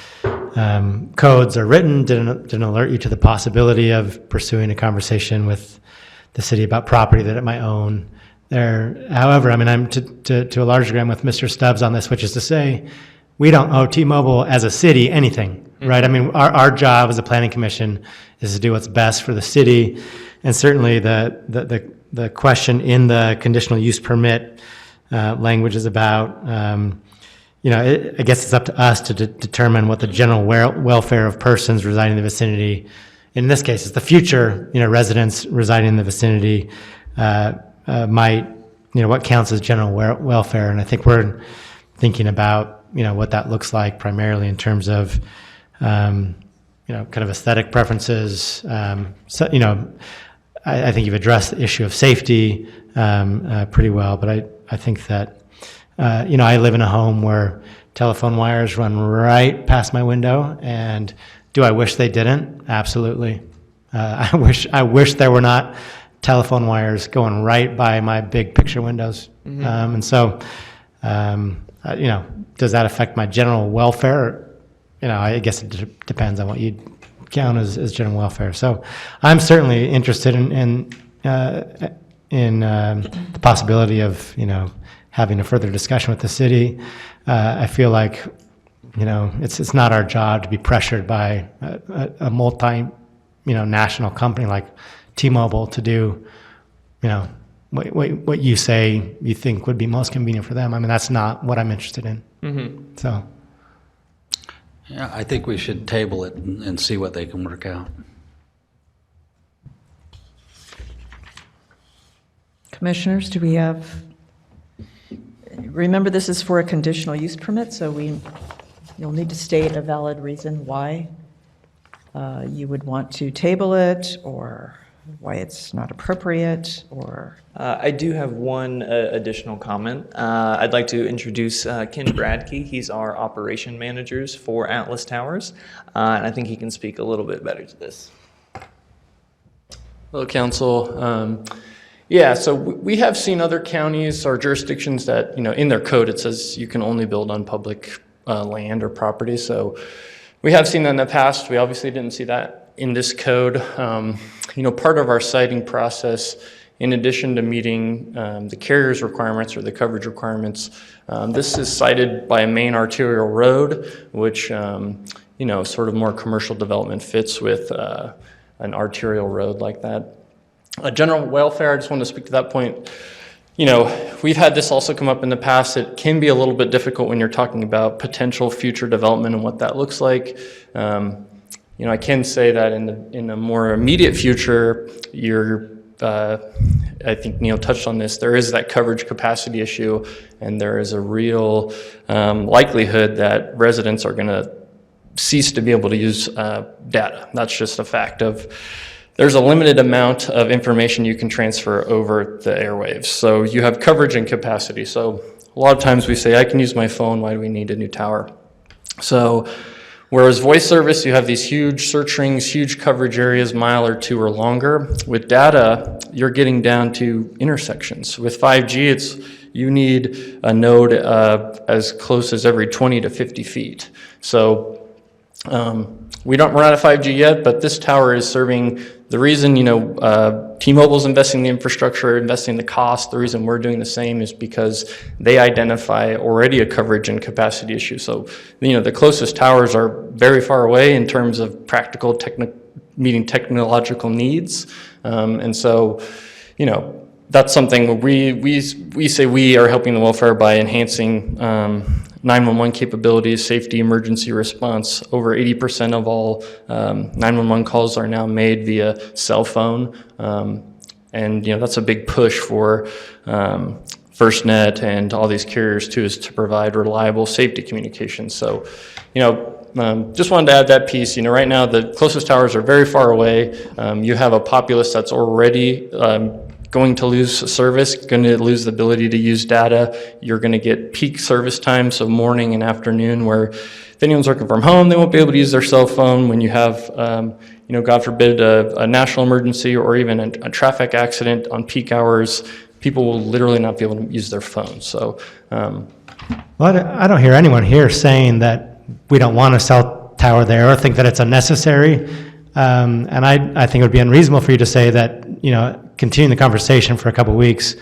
codes are written didn't alert you to the possibility of pursuing a conversation with the city about property that it might own there. However, I mean, I'm to a large degree I'm with Mr. Stubbs on this, which is to say, we don't owe T-Mobile as a city anything, right? I mean, our job as a planning commission is to do what's best for the city, and certainly the question in the conditional use permit language is about, I guess it's up to us to determine what the general welfare of persons residing in the vicinity, in this case, it's the future, residents residing in the vicinity might, what counts as general welfare. And I think we're thinking about, what that looks like primarily in terms of, kind of aesthetic preferences. I think you've addressed the issue of safety pretty well, but I think that, I live in a home where telephone wires run right past my window, and do I wish they didn't? Absolutely. I wish there were not telephone wires going right by my big picture windows. And so, does that affect my general welfare? I guess it depends on what you count as general welfare. So I'm certainly interested in the possibility of, having a further discussion with the city. I feel like, it's not our job to be pressured by a multi, national company like T-Mobile to do, what you say you think would be most convenient for them. I mean, that's not what I'm interested in. So. Yeah, I think we should table it and see what they can work out. Commissioners, do we have, remember this is for a conditional use permit, so you'll need to state a valid reason why you would want to table it, or why it's not appropriate, or... I do have one additional comment. I'd like to introduce Ken Bradkey. He's our operation managers for Atlas Towers, and I think he can speak a little bit better to this. Hello, Council. So we have seen other counties or jurisdictions that, in their code it says you can only build on public land or property. So we have seen that in the past. We obviously didn't see that in this code. Part of our siting process, in addition to meeting the carrier's requirements or the coverage requirements, this is cited by a main arterial road, which, sort of more commercial development fits with an arterial road like that. General welfare, I just want to speak to that point. We've had this also come up in the past. It can be a little bit difficult when you're talking about potential future development and what that looks like. I can say that in the more immediate future, I think Neil touched on this, there is that coverage capacity issue, and there is a real likelihood that residents are going to cease to be able to use data. That's just a fact of, there's a limited amount of information you can transfer over the airwaves. So you have coverage and capacity. So a lot of times we say, I can use my phone, why do we need a new tower? So whereas voice service, you have these huge search rings, huge coverage areas, mile or two or longer. With data, you're getting down to intersections. With 5G, you need a node as close as every 20 to 50 feet. So we're not at 5G yet, but this tower is serving the reason, T-Mobile's investing in the infrastructure, investing in the cost, the reason we're doing the same is because they identify already a coverage and capacity issue. So, the closest towers are very far away in terms of practical meeting technological needs. And so, that's something we say we are helping the welfare by enhancing 911 capabilities, safety, emergency response. Over 80% of all 911 calls are now made via cell phone. And that's a big push for FirstNet and all these carriers too, is to provide reliable safety communications. So, just wanted to add that piece. Right now the closest towers are very far away. You have a populace that's already going to lose service, going to lose the ability to use data. You're going to get peak service time, so morning and afternoon, where if anyone's working from home, they won't be able to use their cell phone. When you have, God forbid, a national emergency or even a traffic accident on peak hours, people will literally not be able to use their phone. So, Well, I don't hear anyone here saying that we don't want a cell tower there or think that it's unnecessary. And I think it would be unreasonable for you to say that, continuing the conversation for a couple of weeks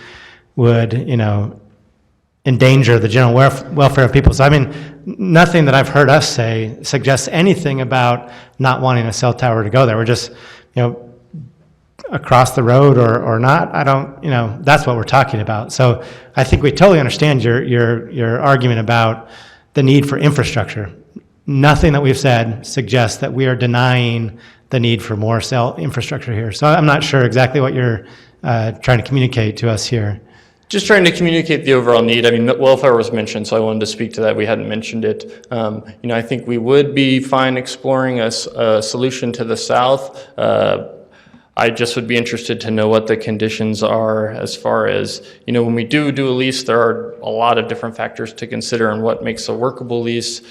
would, endanger the general welfare of people. So, nothing that I've heard us say suggests anything about not wanting a cell tower to go there. We're just, across the road or not, I don't, that's what we're talking about. So I think we totally understand your argument about the need for infrastructure. Nothing that we've said suggests that we are denying the need for more cell infrastructure here. So I'm not sure exactly what you're trying to communicate to us here. Just trying to communicate the overall need. Welfare was mentioned, so I wanted to speak to that. We hadn't mentioned it. I think we would be fine exploring a solution to the south. I just would be interested to know what the conditions are as far as, when we do a lease, there are a lot of different factors to consider on what makes a workable lease,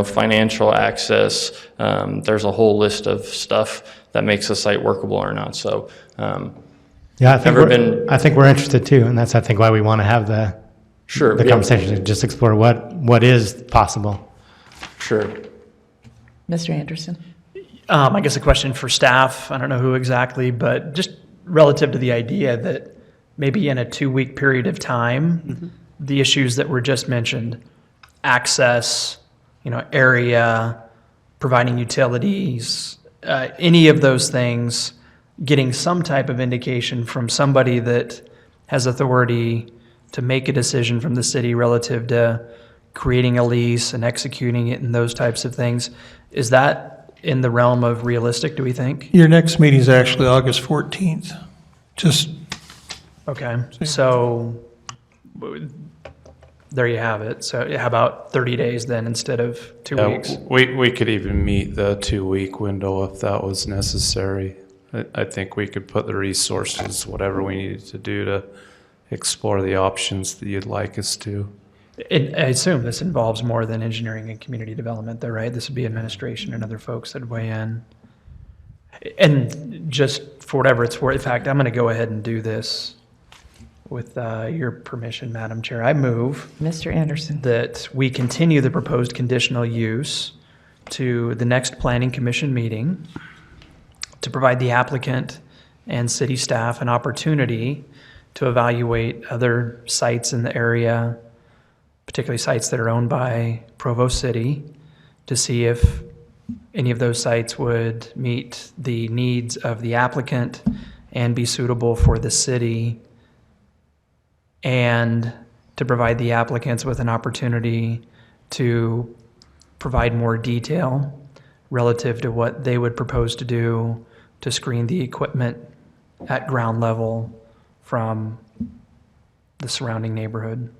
financial access. There's a whole list of stuff that makes a site workable or not. So, yeah, I think we're interested too, and that's, I think, why we want to have the conversation, to just explore what is possible. Sure. Mr. Anderson? I guess a question for staff, I don't know who exactly, but just relative to the idea that maybe in a 2-week period of time, the issues that were just mentioned, access, area, providing utilities, any of those things, getting some type of indication from somebody that has authority to make a decision from the city relative to creating a lease and executing it and those types of things. Is that in the realm of realistic, do we think? Your next meeting is actually August 14th. Okay, so there you have it. So how about 30 days then instead of 2 weeks? We could even meet the 2-week window if that was necessary. I think we could put the resources, whatever we needed to do to explore the options that you'd like us to. I assume this involves more than engineering and community development, though, right? This would be administration and other folks that weigh in. And just for whatever it's worth, in fact, I'm going to go ahead and do this with your permission, Madam Chair. I move, Mr. Anderson, that we continue the proposed conditional use to the next Planning Commission meeting to provide the applicant and city staff an opportunity to evaluate other sites in the area, particularly sites that are owned by Provo City, to see if any of those sites would meet the needs of the applicant and be suitable for the city, and to provide the applicants with an opportunity to provide more detail relative to what they would propose to do to screen the equipment at ground level from the surrounding neighborhood.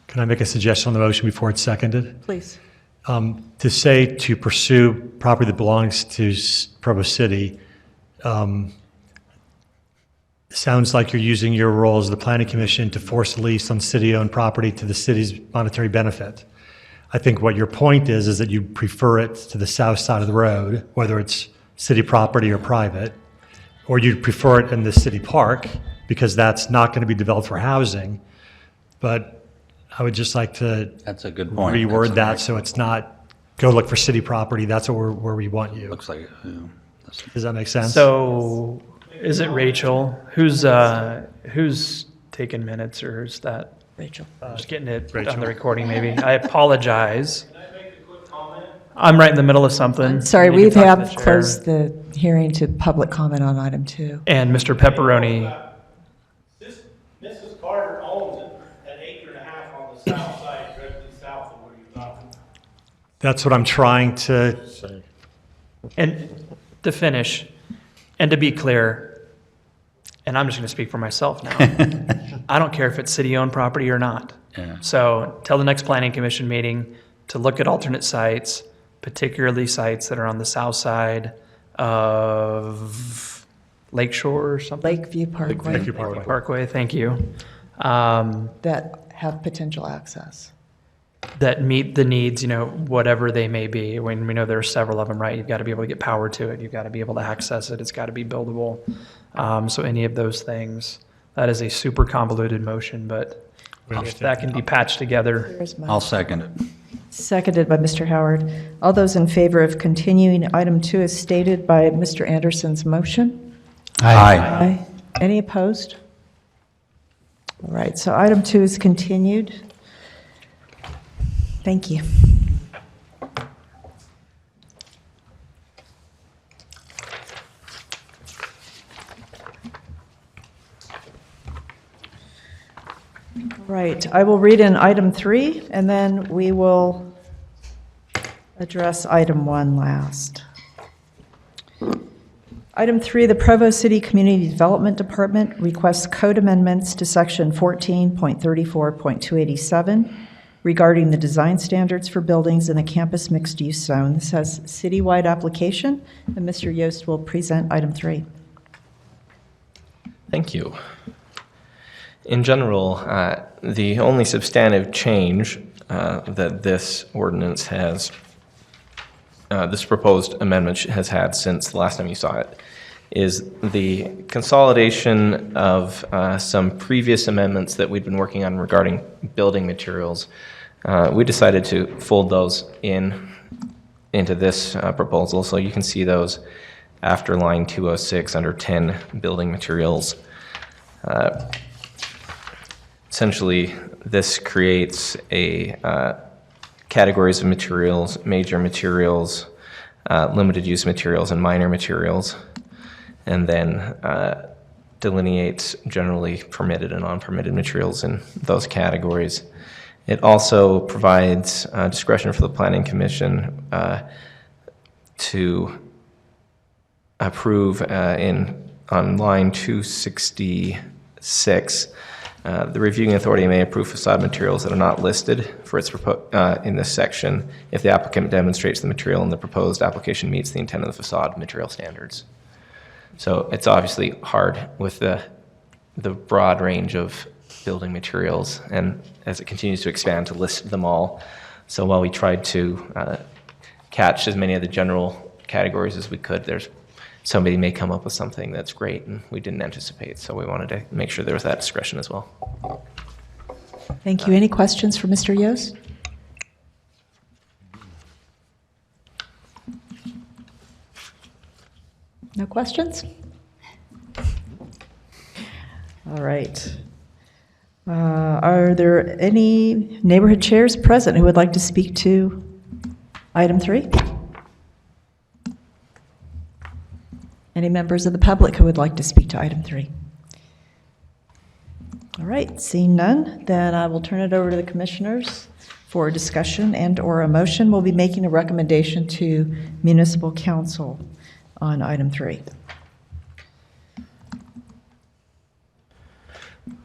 Can I make a suggestion on the motion before it's seconded? please. To say to pursue property that belongs to Provo City sounds like you're using your role as the Planning Commission to force a lease on city-owned property to the city's monetary benefit. I think what your point is that you prefer it to the south side of the road, whether it's city property or private, or you'd prefer it in the city park because that's not going to be developed for housing. But I would just like to That's a good point. reword that so it's not go look for city property. That's where we want you. Looks like, Does that make sense? So, is it Rachel? Who's taking minutes, or is that? Rachel. Just getting it on Rachel. the recording, maybe. I apologize. I'm right in the middle of something. Sorry, I need to we talk to have the chair. closed the hearing to public comment on item 2. And Mr. Pepperoni, Mrs. Carter owns an acre and a half on the south side, directly south of where you're talking. That's what I'm trying to, and to finish, and to be clear, and I'm just going to speak for myself now. I don't care if it's city-owned property or not. Yeah. So tell the next planning commission meeting to look at alternate sites, particularly sites that are on the south side of Lakeshore or something. Lakeview Parkway Lakeview Parkway. Parkway, thank you. that have potential access. That meet the needs, whatever they may be. When we know there are several of them, right? You've got to be able to get power to it. You've got to be able to access it. It's got to be buildable. So any of those things, that is a super convoluted motion, but if that can be patched together. Here's my- I'll second it. Seconded by Mr. Howard. All those in favor of continuing item 2 as stated by Mr. Anderson's motion? Aye. Any opposed? All right, so item 2 is continued. Thank you. Right, I will read in item 3, and then we will address item 1 last. Item 3, the Provo City Community Development Department requests code amendments to section 14.34.287 regarding the design standards for buildings in the campus mixed-use zone. This has citywide application, and Mr. Yost will present item 3. Thank you. In general, the only substantive change that this ordinance has, this proposed amendment has had since the last time you saw it, is the consolidation of some previous amendments that we'd been working on regarding building materials. We decided to fold those into this proposal, so you can see those after line 206 under 10 building materials. Essentially, this creates categories of materials, major materials, limited use materials, and minor materials, and then delineates generally permitted and non-permitted materials in those categories. It also provides discretion for the Planning Commission to approve on line 266. The reviewing authority may approve facade materials that are not listed for its in this section if the applicant demonstrates the material in the proposed application meets the intent of the facade material standards. So it's obviously hard with the broad range of building materials, and as it continues to expand, to list them all. So while we tried to catch as many of the general categories as we could, somebody may come up with something that's great and we didn't anticipate, so we wanted to make sure there was that discretion as well. Thank you. Any questions for Mr. Yost? No questions? All right. Are there any neighborhood chairs present who would like to speak to item 3? Any members of the public who would like to speak to item 3? All right, seeing none, then I will turn it over to the commissioners for discussion and/or a motion. We'll be making a recommendation to Municipal Council on item 3.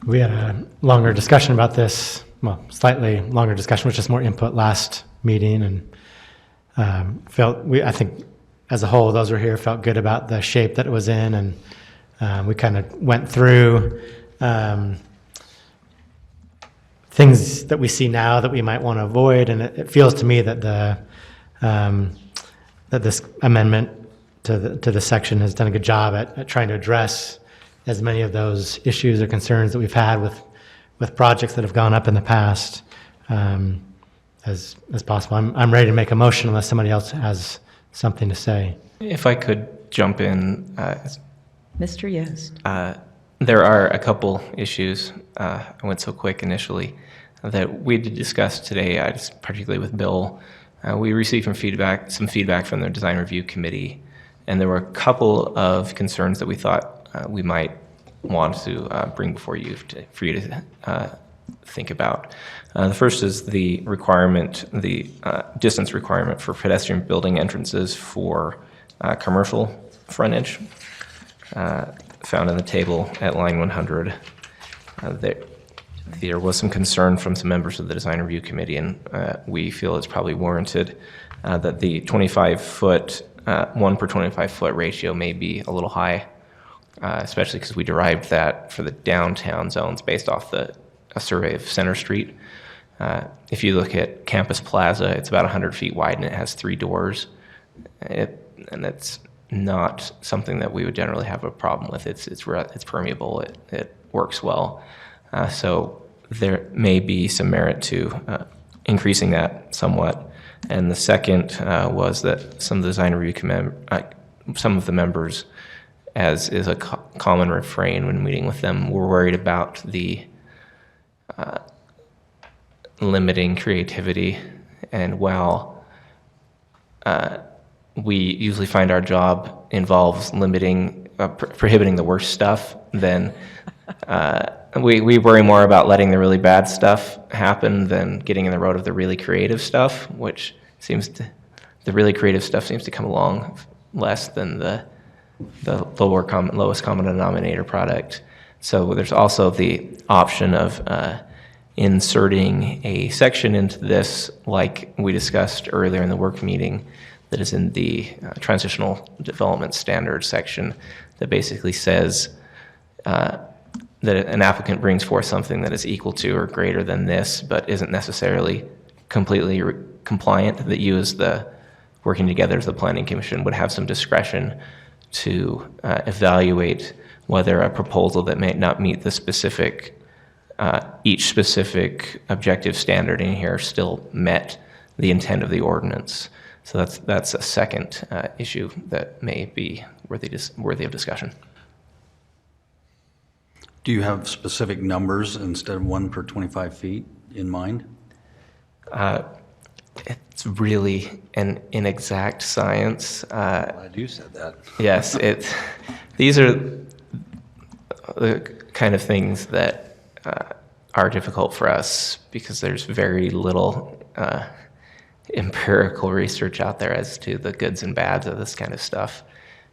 We had a longer discussion about this, well, slightly longer discussion, with just more input last meeting, and I think as a whole, those who were here felt good about the shape that it was in, and we kind of went through things that we see now that we might want to avoid, and it feels to me that that this amendment to the section has done a good job at trying to address as many of those issues or concerns that we've had with projects that have gone up in the past as possible. I'm ready to make a motion unless somebody else has something to say. If I could jump in. Mr. Yost. There are a couple issues, I went so quick initially, that we did discuss today, particularly with Bill. We received some feedback from the design review committee, and there were a couple of concerns that we thought we might want to bring before you for you to think about. The first is the requirement, the distance requirement for pedestrian building entrances for commercial frontage, found in the table at line 100. There was some concern from some members of the design review committee, and we feel it's probably warranted that the 25-foot, 1 per 25-foot ratio may be a little high, especially because we derived that for the downtown zones based off a survey of Center Street. If you look at Campus Plaza, it's about 100 feet wide and it has 3 doors. And it's not something that we would generally have a problem with. It's permeable. It works well. So there may be some merit to increasing that somewhat. And the second was that some of the design review some of the members, as is a common refrain when meeting with them, were worried about the limiting creativity. And while we usually find our job involves limiting, prohibiting the worst stuff, then we worry more about letting the really bad stuff happen than getting in the road of the really creative stuff, which the really creative stuff seems to come along less than the lowest common denominator product. So there's also the option of inserting a section into this, like we discussed earlier in the work meeting, that is in the transitional development standards section, that basically says that an applicant brings forth something that is equal to or greater than this, but isn't necessarily completely compliant, that you as the working together as the Planning Commission would have some discretion to evaluate whether a proposal that may not meet the specific, each specific objective standard in here still met the intent of the ordinance. So that's a second issue that may be worthy of discussion. Do you have specific numbers instead of 1 per 25 feet in mind? It's really an inexact science. Glad you said that. Yes, these are the kind of things that are difficult for us because there's very little empirical research out there as to the goods and bads of this kind of stuff.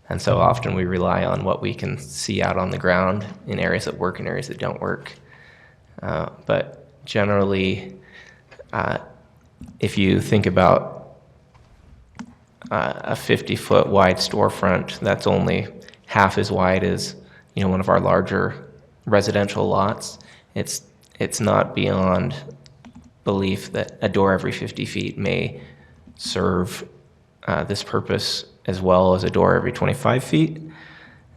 And so often we rely on what we can see out on the ground in areas that work and areas that don't work. But generally, if you think about a 50-foot wide storefront, that's only half as wide as one of our larger residential lots. It's not beyond belief that a door every 50 feet may serve this purpose as well as a door every 25 feet.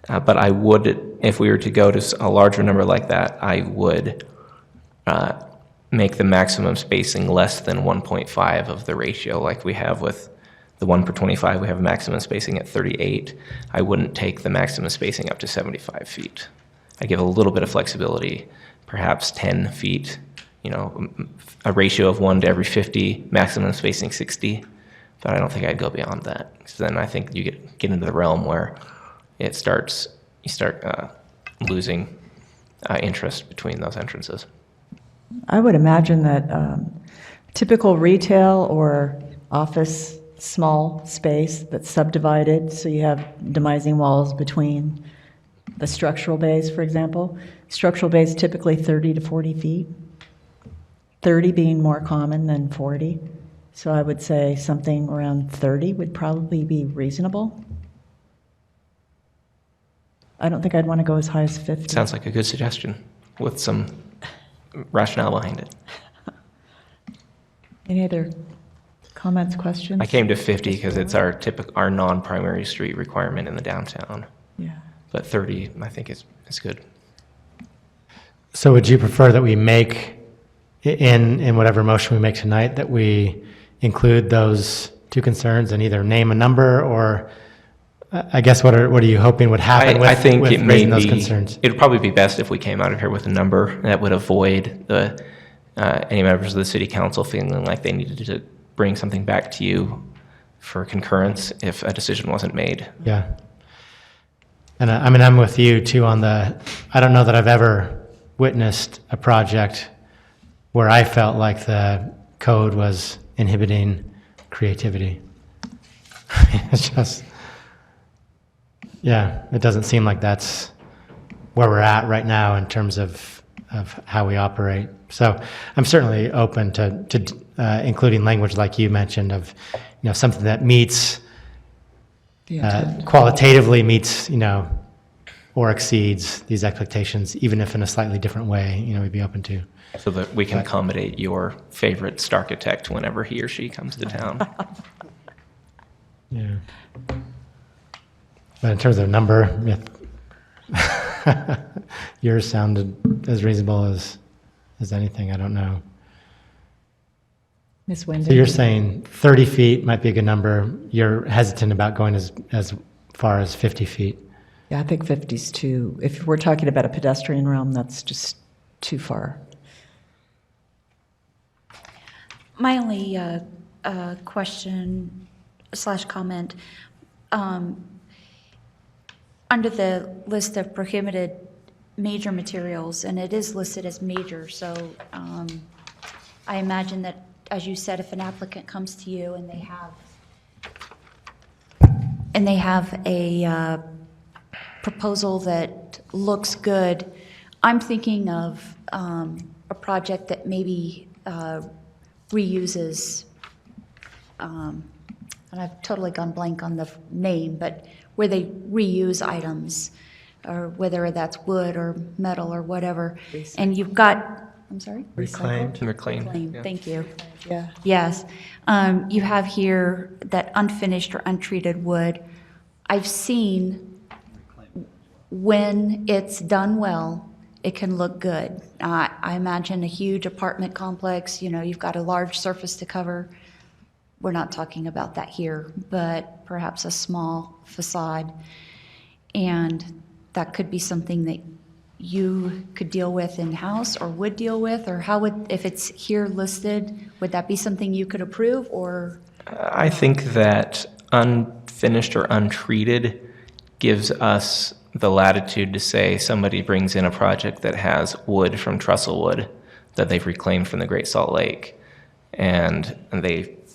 But I would, if we were to go to a larger number like that, I would make the maximum spacing less than 1.5 of the ratio like we have with the 1 per 25. We have maximum spacing at 38. I wouldn't take the maximum spacing up to 75 feet. I give a little bit of flexibility, perhaps 10 feet, a ratio of 1 to every 50, maximum spacing 60. But I don't think I'd go beyond that. Because then I think you get into the realm where you start losing interest between those entrances. I would imagine that typical retail or office small space that's subdivided, so you have demising walls between the structural bays, for example. Structural bays typically 30 to 40 feet, 30 being more common than 40. So I would say something around 30 would probably be reasonable. I don't think I'd want to go as high as 50. Sounds like a good suggestion with some rationale behind it. Any other comments, questions? I came to 50 because it's our non-primary street requirement in the downtown. Yeah. But 30, I think, is good. So would you prefer that we make, in whatever motion we make tonight, that we include those two concerns and either name a number or I guess what are you hoping would happen I think with it may raising those be, concerns? it would probably be best if we came out of here with a number that would avoid any members of the city council feeling like they needed to bring something back to you for concurrence if a decision wasn't made. Yeah. And I mean, I'm with you too on I don't know that I've ever witnessed a project where I felt like the code was inhibiting creativity. It's just, yeah, it doesn't seem like that's where we're at right now in terms of how we operate. So I'm certainly open to including language like you mentioned of, something that meets, qualitatively meets, or exceeds these expectations, even if in a slightly different way, we'd be open to. So that we can accommodate your favorite starchitect whenever he or she comes to town. Yeah. But in terms of number, yours sounded as reasonable as anything. I don't know. Ms. Wyndham? So you're saying 30 feet might be a good number. You're hesitant about going as far as 50 feet. Yeah, I think 50's too. If we're talking about a pedestrian realm, that's just too far. My only question / comment, under the list of prohibited major materials, and it is listed as major, so I imagine that, as you said, if an applicant comes to you and they have a proposal that looks good, I'm thinking of a project that maybe reuses, and I've totally gone blank on the name, but where they reuse items, or whether that's wood or metal or whatever. And you've got, I'm sorry? Reclaimed. Reclaimed. Yeah. Thank you. Yeah. Yes. You have here that unfinished or untreated wood. I've seen when it's done well, it can look good. I imagine a huge apartment complex, you've got a large surface to cover. We're not talking about that here, but perhaps a small facade. And that could be something that you could deal with in-house or would deal with, or if it's here listed, would that be something you could approve, or? I think that unfinished or untreated gives us the latitude to say somebody brings in a project that has wood from trestle wood that they've reclaimed from the Great Salt Lake. And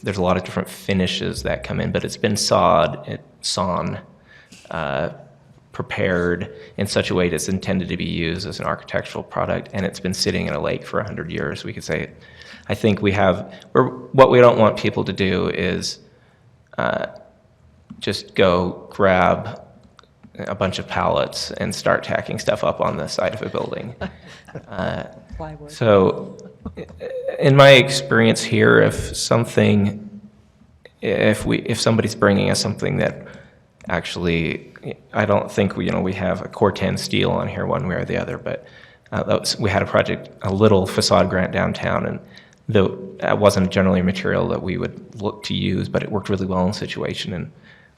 there's a lot of different finishes that come in, but it's been sawn, prepared in such a way that it's intended to be used as an architectural product, and it's been sitting in a lake for 100 years. We could say, I think what we don't want people to do is just go grab a bunch of pallets and start tacking stuff up on the side of a building. So in my experience here, if somebody's bringing us something that actually, I don't think we have a Core 10 steel on here one way or the other, but we had a little facade grant downtown, and that wasn't generally a material that we would look to use, but it worked really well in the situation, and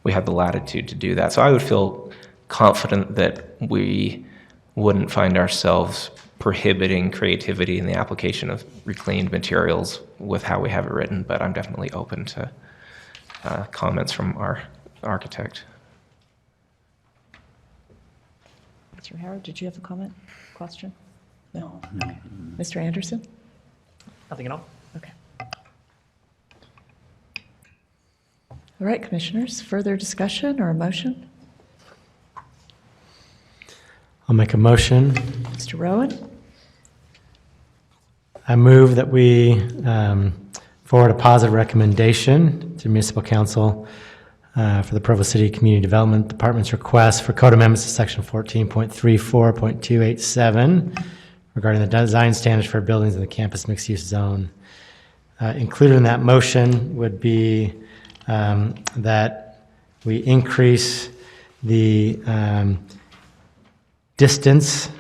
we had the latitude to do that. So I would feel confident that we wouldn't find ourselves prohibiting creativity in the application of reclaimed materials with how we have it written, but I'm definitely open to comments from our architect. Mr. Howard, did you have a comment, question? No. Mr. Anderson? Nothing at all. Okay. All right, commissioners, further discussion or a motion? I'll make a motion. Mr. Rowan? I move that we forward a positive recommendation to Municipal Council for the Provo City Community Development Department's request for code amendments to section 14.34.287 regarding the design standards for buildings in the campus mixed-use zone. Included in that motion would be that we increase the distance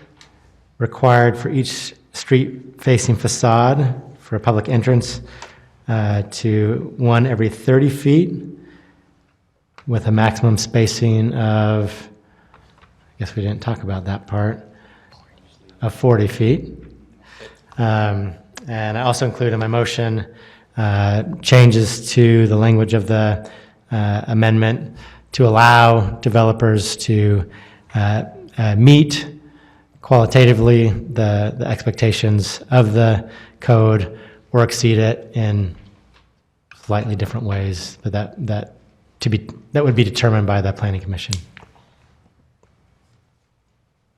required for each street-facing facade for a public entrance to one every 30 feet, with a maximum spacing of, I guess we didn't talk about that part, of 40 feet. And I also include in my motion changes to the language of the amendment to allow developers to meet qualitatively the expectations of the code or exceed it in slightly different ways, but that would be determined by the Planning Commission.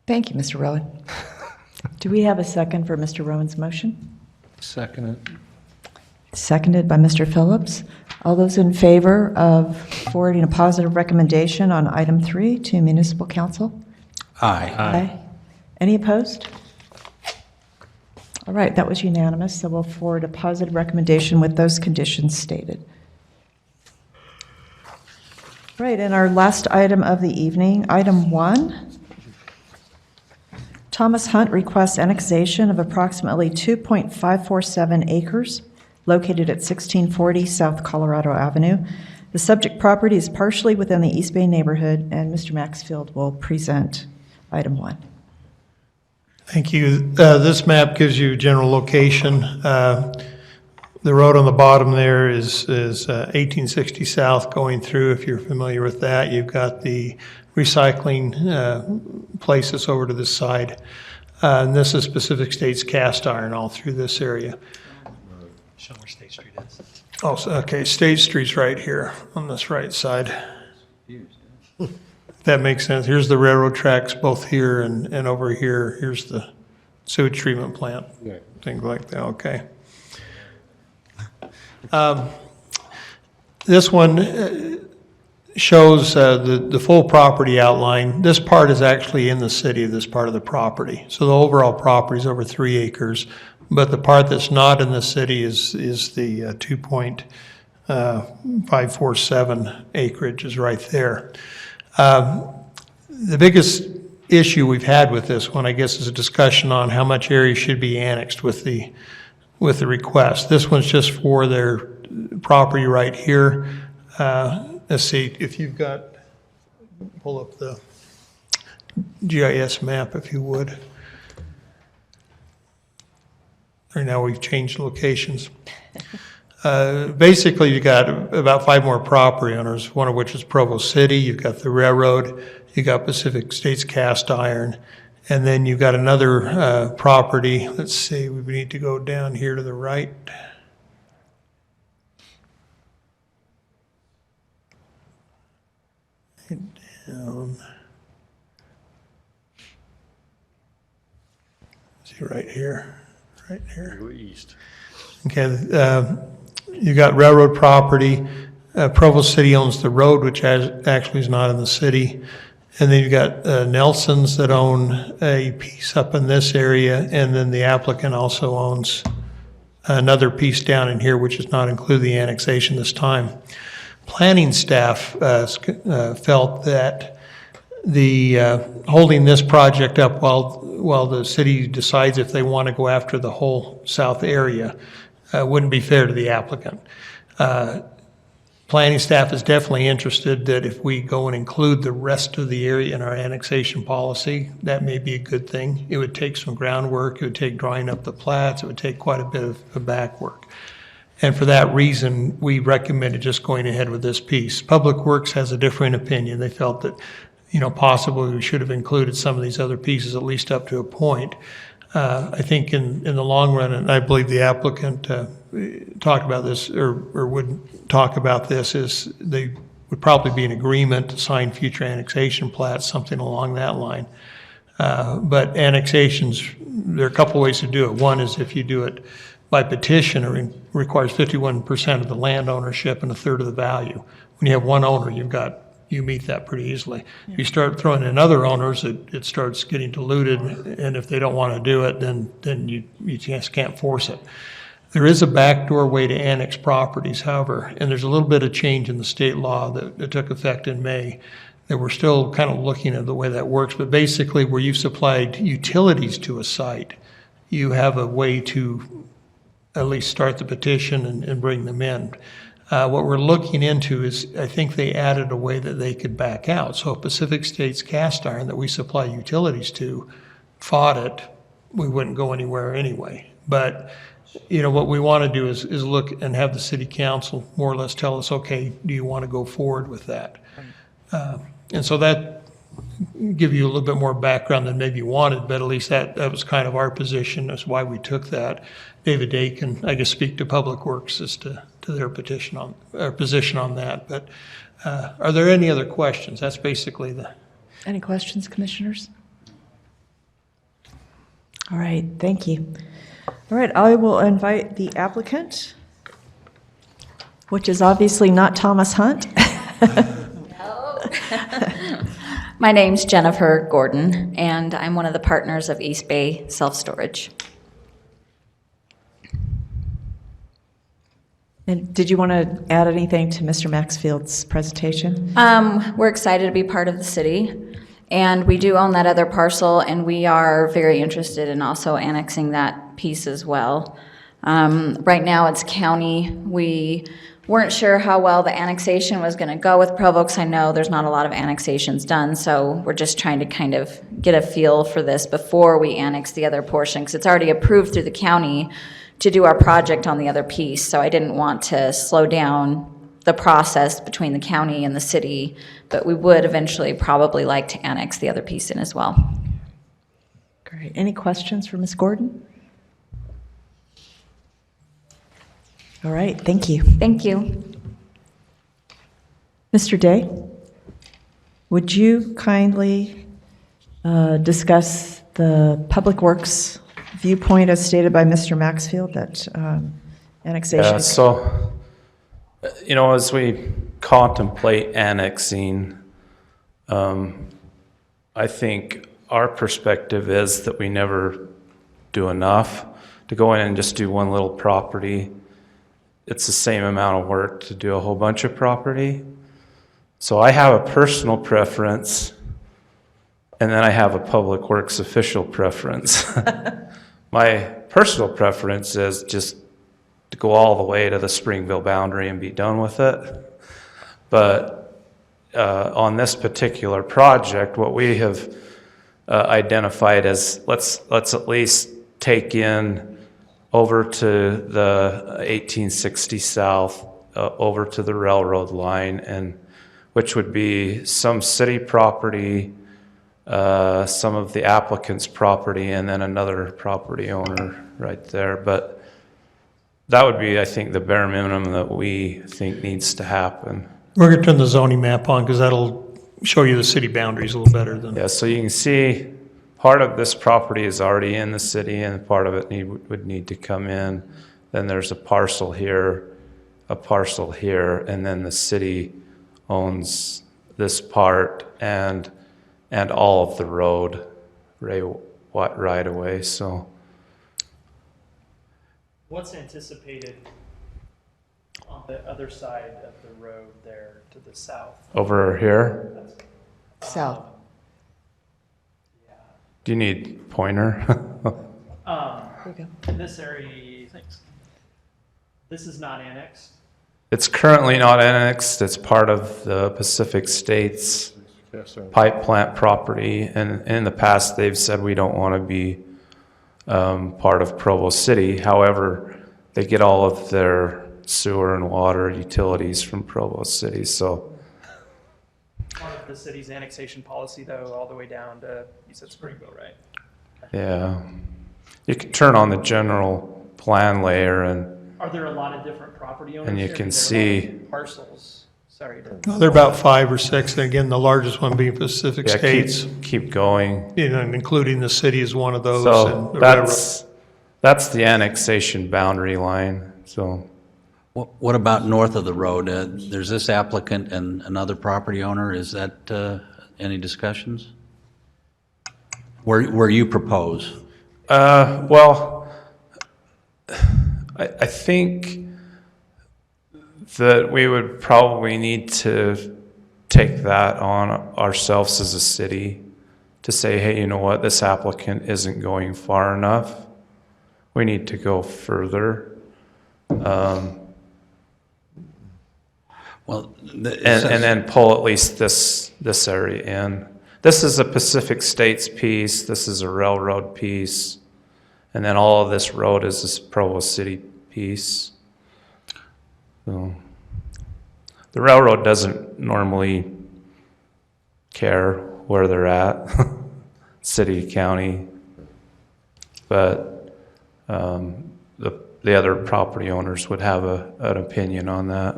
Thank you, Mr. Rowan. Do we have a second for Mr. Rowan's motion? Second it. Seconded by Mr. Phillips. All those in favor of forwarding a positive recommendation on item 3 to Municipal Council? Aye. Aye. Any opposed? All right, that was unanimous, so we'll forward a positive recommendation with those conditions stated. Right, and our last item of the evening, item 1. Thomas Hunt requests annexation of approximately 2.547 acres located at 1640 South Colorado Avenue. The subject property is partially within the East Bay neighborhood, and Mr. Maxfield will present item 1. Thank you. This map gives you general location. The road on the bottom there is 1860 South going through, if you're familiar with that. You've got the recycling places over to this side. And this is Pacific States cast iron all through this area. Show where State Street is. Oh, okay, State Street's right here on this right side. That makes sense. Here's the railroad tracks, both here and over here. Here's the sewage treatment plant, things like that, okay. This one shows the full property outline. This part is actually in the city, this part of the property. So the overall property is over 3 acres, but the part that's not in the city is the 2.547 acreage is right there. The biggest issue we've had with this one, I guess, is a discussion on how much area should be annexed with the request. This one's just for their property right here. Let's see, if you've got, pull up the GIS map if you would. Right now we've changed locations. Basically, you got about 5 more property owners, one of which is Provo City. You've got the railroad, you got Pacific States cast iron, and then you've got another property. Let's see, we need to go down here to the right. Down. See right here, right here. Go east. Okay, you got railroad property. Provo City owns the road, which actually is not in the city. And then you've got Nelson's that own a piece up in this area, and then the applicant also owns another piece down in here, which does not include the annexation this time. Planning staff felt that the holding this project up while the city decides if they want to go after the whole south area wouldn't be fair to the applicant. Planning staff is definitely interested that if we go and include the rest of the area in our annexation policy, that may be a good thing. It would take some groundwork, it would take drawing up the plats, it would take quite a bit of back work. And for that reason, we recommended just going ahead with this piece. Public Works has a different opinion. They felt that, possibly we should have included some of these other pieces, at least up to a point. I think in the long run, and I believe the applicant talked about this or would talk about this, is they would probably be in agreement to sign future annexation plats, something along that line. But annexations, there are a couple ways to do it. One is if you do it by petition, it requires 51% of the land ownership and a third of the value. When you have one owner, you meet that pretty easily. If you start throwing in other owners, it starts getting diluted, and if they don't want to do it, then you just can't force it. There is a backdoor way to annex properties, however, and there's a little bit of change in the state law that took effect in May that we're still kind of looking at the way that works. But basically, where you've supplied utilities to a site, you have a way to at least start the petition and bring them in. What we're looking into is, I think they added a way that they could back out. So if Pacific States Cast Iron that we supply utilities to fought it, we wouldn't go anywhere anyway. But, you know, what we want to do is look and have the city council more or less tell us, okay, do you want to go forward with that? And so that give you a little bit more background than maybe you wanted, but at least that was kind of our position. That's why we took that. David Day can, I guess, speak to Public Works as to their position on that. But are there any other questions? That's basically the. Any questions, commissioners? All right, thank you. All right, I will invite the applicant, which is obviously not Thomas Hunt. My name's Jennifer Gordon, and I'm one of the partners of East Bay Self-Storage. And did you want to add anything to Mr. Maxfield's presentation? We're excited to be part of the city, and we do own that other parcel, and we are very interested in also annexing that piece as well. Right now, it's county. We weren't sure how well the annexation was going to go with Provo, because I know there's not a lot of annexations done, so we're just trying to kind of get a feel for this before we annex the other portion, because it's already approved through the county to do our project on the other piece, so I didn't want to slow down the process between the county and the city, but we would eventually probably like to annex the other piece in as well. Great. Any questions for Ms. Gordon? All right, thank you. Thank you. Mr. Day, would you kindly discuss the Public Works viewpoint as stated by Mr. Maxfield, that annexation? Yeah, so, you know, as we contemplate annexing, I think our perspective is that we never do enough to go in and just do one little property. It's the same amount of work to do a whole bunch of property. So I have a personal preference, and then I have a Public Works official preference. My personal preference is just to go all the way to the Springville boundary and be done with it. But on this particular project, what we have identified as let's at least take in over to the 1860 south, over to the railroad line, and which would be some city property, some of the applicant's property, and then another property owner right there. But that would be, I think, the bare minimum that we think needs to happen. We're going to turn the zoning map on because that'll show you the city boundaries a little better than. Yeah, so you can see part of this property is already in the city and part of it would need to come in. Then there's a parcel here, and then the city owns this part and all of the road right away. So What's anticipated on the other side of the road there to the south? over here, South. do you need pointer? Here we go. In this area, this is not annexed. It's currently not annexed. It's part of the Pacific States pipe plant property. And in the past, they've said we don't want to be part of Provo City. However, they get all of their sewer and water utilities from Provo City. So Part of the city's annexation policy, though, all the way down to, you said Springville, right? yeah, you can turn on the general plan layer and Are there a lot of different property owners? And you here? can Is there a lot of see- parcels. Sorry. They're about 5 or 6. And again, the largest one being Pacific yeah, States, keep going. you know, and including the city is one of those. So and the railroad. that's the annexation boundary line. So What about north of the road? There's this applicant and another property owner. Is that any discussions? Where you propose? well, I think that we would probably need to take that on ourselves as a city to say, hey, you know what, this applicant isn't going far enough. We need to go further. Well, and then pull at least this area in. This is a Pacific States piece, this is a railroad piece, and then all of this road is this Provo City piece. So, the railroad doesn't normally care where they're at, city, county, but the other property owners would have an opinion on that.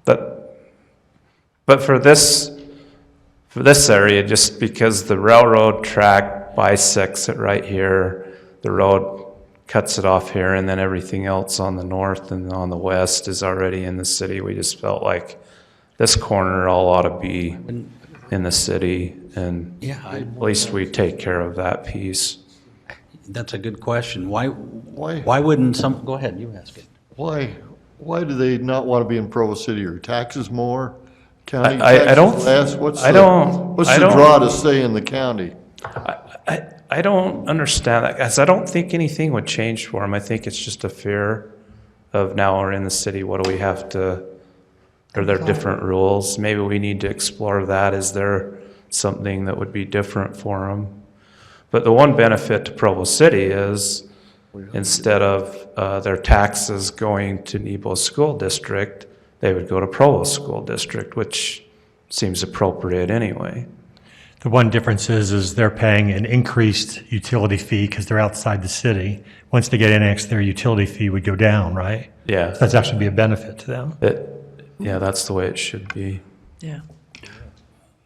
But for this area, just because the railroad track bisects it right here, the road cuts it off here, and then everything else on the north and on the west is already in the city, we just felt like this corner all ought to be in the city, and at least we take care of that piece. That's a good question. Why wouldn't some, go ahead, you ask it. Why do they not want to be in Provo City? Are taxes more? County I don't, taxes less? What's I the don't, what's I the don't- draw to stay in the county? I don't understand that, guys. I don't think anything would change for them. I think it's just a fear of now we're in the city, what do we have to, are there different rules? Maybe we need to explore that. Is there something that would be different for them? But the one benefit to Provo City is instead of their taxes going to Nebo School District, they would go to Provo School District, which seems appropriate anyway. The one difference is they're paying an increased utility fee because they're outside the city. Once they get annexed, their utility fee would go down, right? Yeah. So that's actually be a benefit to them. Yeah, that's the way it should be. Yeah.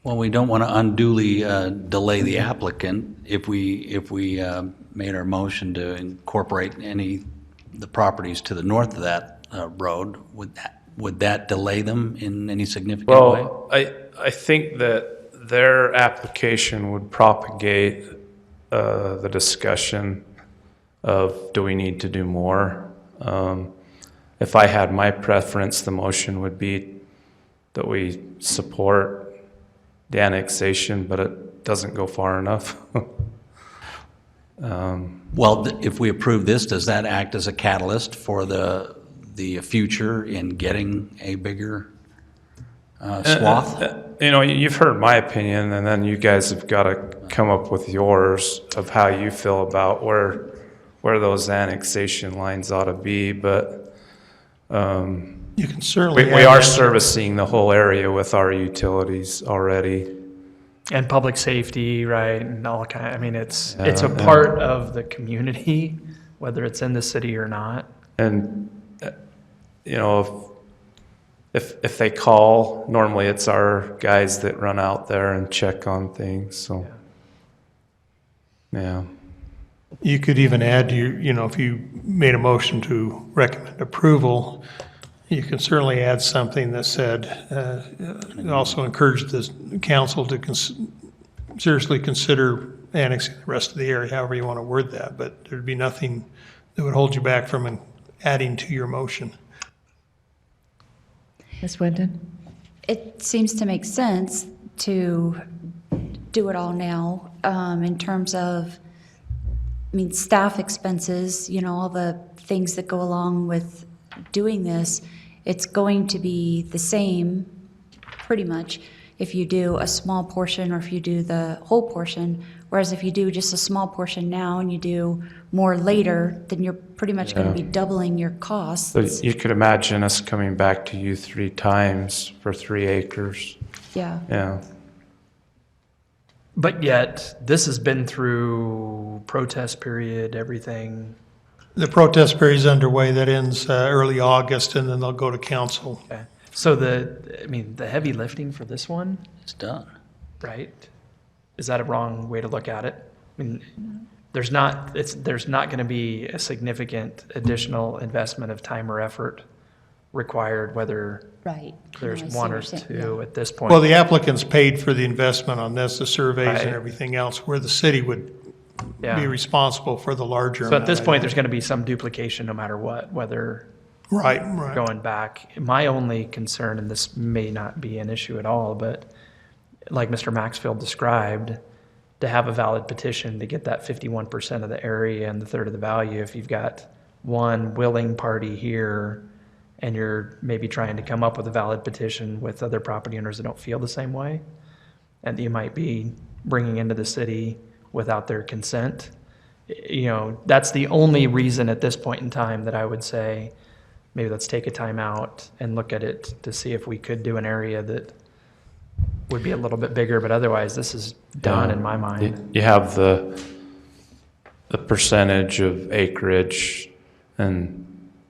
Well, we don't want to unduly delay the applicant. If we made our motion to incorporate the properties to the north of that road, would that delay them in any significant way? Well, I think that their application would propagate the discussion of do we need to do more. If I had my preference, the motion would be that we support the annexation, but it doesn't go far enough. Well, if we approve this, does that act as a catalyst for the future in getting a bigger swath? You know, you've heard my opinion, and then you guys have got to come up with yours of how you feel about where those annexation lines ought to be. But You can certainly. we are servicing the whole area with our utilities already. And public safety, right, and all kind, I mean, it's a part of the community, whether it's in the city or not. And, you know, if they call, normally it's our guys that run out there and check on things, so, yeah. You could even add, if you made a motion to recommend approval, you can certainly add something that said, also encourage the council to seriously consider annexing the rest of the area, however you want to word that, but there'd be nothing that would hold you back from adding to your motion. Ms. Wyndon? It seems to make sense to do it all now, in terms of, staff expenses, all the things that go along with doing this. It's going to be the same, pretty much, if you do a small portion or if you do the whole portion. Whereas if you do just a small portion now and you do more later, then you're pretty much going to be doubling your costs. So you could imagine us coming back to you 3 times for 3 acres. Yeah. Yeah. But yet, this has been through protest period, everything. The protest period is underway. That ends early August, and then they'll go to council. Okay. So the heavy lifting for this one, It's done. right? Is that a wrong way to look at it? There's not going to be a significant additional investment of time or effort required, whether Right. there's No, I see one what or you're saying, two yeah. at this point. Well, the applicants paid for the investment on this, the surveys Right. and everything else, where the city would Yeah. be responsible for the larger So amount. at this point, there's going to be some duplication no matter what, whether Right. going back. My only concern, and this may not be an issue at all, but like Mr. Maxfield described, to have a valid petition to get that 51% of the area and the third of the value, if you've got one willing party here and you're maybe trying to come up with a valid petition with other property owners that don't feel the same way, and you might be bringing into the city without their consent. You know, that's the only reason at this point in time that I would say, maybe let's take a time out and look at it to see if we could do an area that would be a little bit bigger, but otherwise this is done in my mind. You have the percentage of acreage, and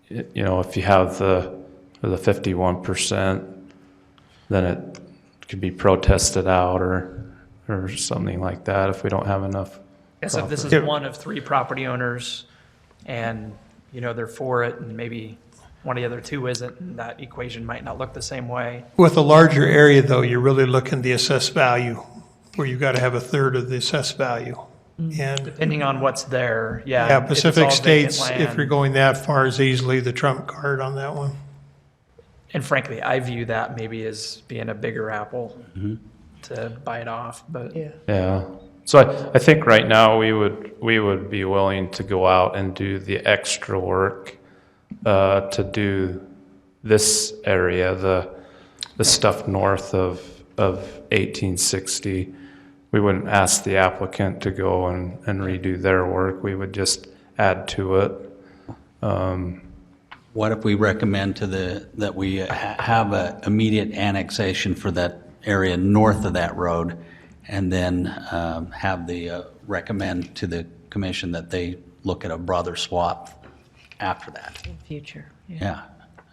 you know, if you have the 51%, then it could be protested out or something like that if we don't have enough. So if this is one of 3 property owners and, you know, they're for it and maybe one of the other 2 isn't, and that equation might not look the same way. With a larger area, though, you're really looking at the assessed value, where you've got to have a third of the assessed value. And Depending on what's there, yeah. yeah, if it's Pacific all vacant States, if land. you're going that far, is easily the trump card on that one. And frankly, I view that maybe as being a bigger apple to bite off, but. Yeah. So I think right now we would be willing to go out and do the extra work to do this area, the stuff north of 1860. We wouldn't ask the applicant to go and redo their work. We would just add to it. What if we recommend that we have an immediate annexation for that area north of that road, and then have the recommend to the commission that they look at a brother swap after that? In future, Yeah,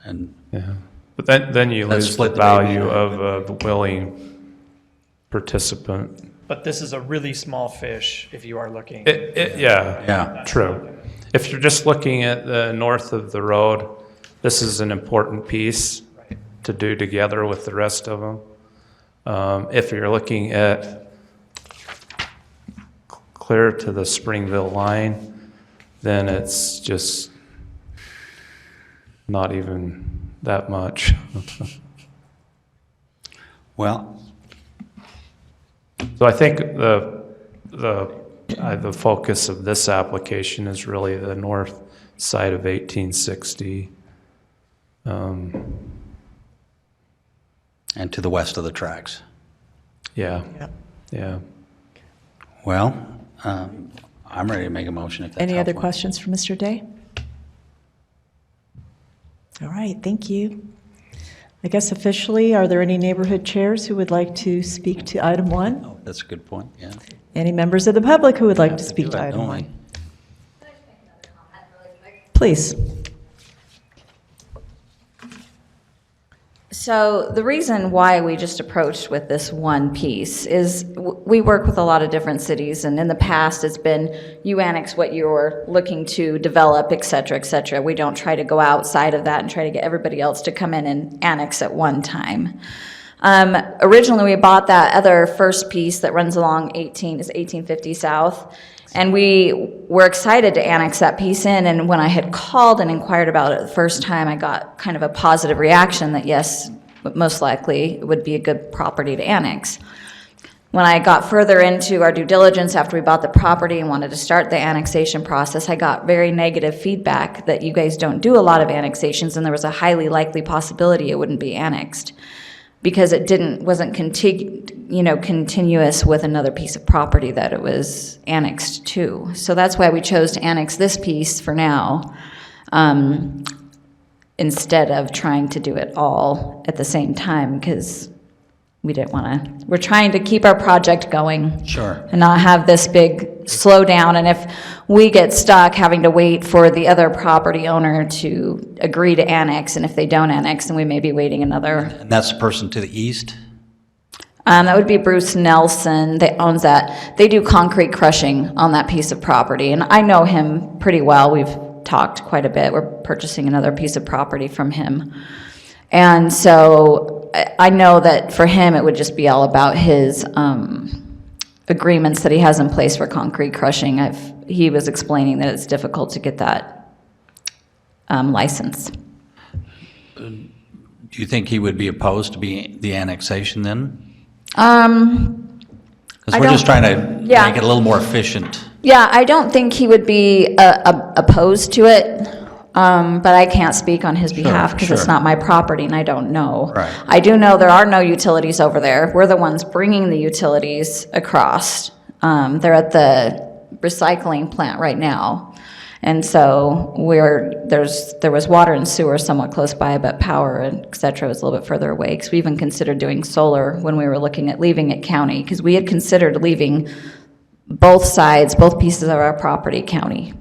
and Yeah. But then you Let's lose split the the baby value in. of a willing participant. But this is a really small fish if you are looking. Yeah. True. If you're just looking at the north of the road, this is an important piece to do together with the rest of them. If you're looking at clear to the Springville line, then it's just not even that much. well, So I think the focus of this application is really the north side of 1860. and to the west of the tracks. Yeah. Yep. Yeah. Well, I'm ready to make a motion if that's Any other helpful. questions for Mr. Day? All right, thank you. I guess officially, are there any neighborhood chairs who would like to speak to item 1? Oh, that's a good point, yeah. Any members of the public who would like Have to to speak do to it, item don't 1? we? Please. So the reason why we just approached with this one piece is we work with a lot of different cities, and in the past it's been you annex what you're looking to develop, et cetera, et cetera. We don't try to go outside of that and try to get everybody else to come in and annex at one time. Originally, we bought that other first piece that runs along 1850 South, and we were excited to annex that piece in, and when I had called and inquired about it the first time, I got kind of a positive reaction that yes, most likely it would be a good property to annex. When I got further into our due diligence after we bought the property and wanted to start the annexation process, I got very negative feedback that you guys don't do a lot of annexations, and there was a highly likely possibility it wouldn't be annexed because it wasn't continuous with another piece of property that it was annexed to. So that's why we chose to annex this piece for now, instead of trying to do it all at the same time, because we didn't want to. We're trying to keep our project going. Sure. And not have this big slowdown. And if we get stuck having to wait for the other property owner to agree to annex, and if they don't annex, then we may be waiting another. And that's the person to the east? That would be Bruce Nelson that owns that. They do concrete crushing on that piece of property. And I know him pretty well. We've talked quite a bit. We're purchasing another piece of property from him. And so I know that for him, it would just be all about his agreements that he has in place for concrete crushing. He was explaining that it's difficult to get that license. Do you think he would be opposed to the annexation then? Because we're just trying to yeah. make it a little more efficient. Yeah, I don't think he would be opposed to it. but I can't speak on his behalf because it's sure. not my property and I don't know. Right. I do know there are no utilities over there. We're the ones bringing the utilities across. They're at the recycling plant right now. And so there was water and sewer somewhat close by, but power and et cetera was a little bit further away. Because we even considered doing solar when we were looking at leaving it county, because we had considered leaving both sides, both pieces of our property county,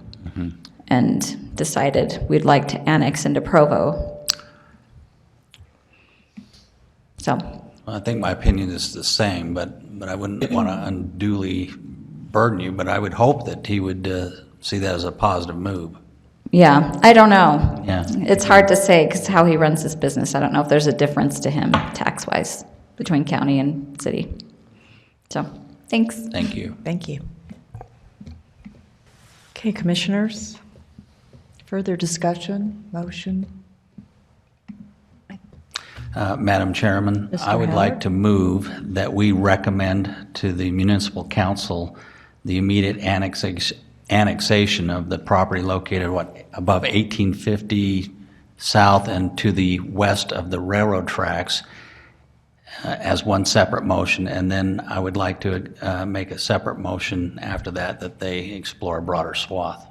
and decided we'd like to annex into Provo. So. I think my opinion is the same, but I wouldn't want to unduly burden you, but I would hope that he would see that as a positive move. Yeah, I don't know. Yeah. It's hard to say because how he runs his business. I don't know if there's a difference to him tax-wise between county and city. So, thanks. Thank you. Thank you. Okay, commissioners, further discussion, motion? Madam Chairman, Mr. I would like Howard? to move that we recommend to the municipal council the immediate annexation of the property located above 1850 south and to the west of the railroad tracks as one separate motion, and then I would like to make a separate motion after that they explore a broader swath.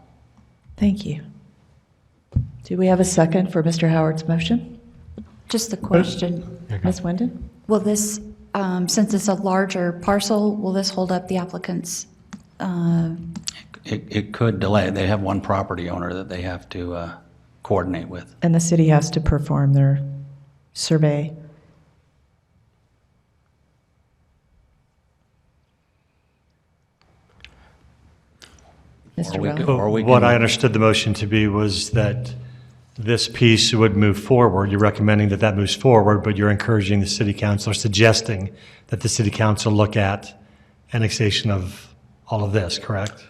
Thank you. Do we have a second for Mr. Howard's motion? Just a question. Ms. Wyndon? Will this, since it's a larger parcel, will this hold up the applicant's? It could delay. They have one property owner that they have to coordinate with. And the city has to perform their survey. Mr. Rowley? What I understood the motion to be was that this piece would move forward. You're recommending that that moves forward, but you're encouraging the city council, or suggesting that the city council look at annexation of all of this, correct?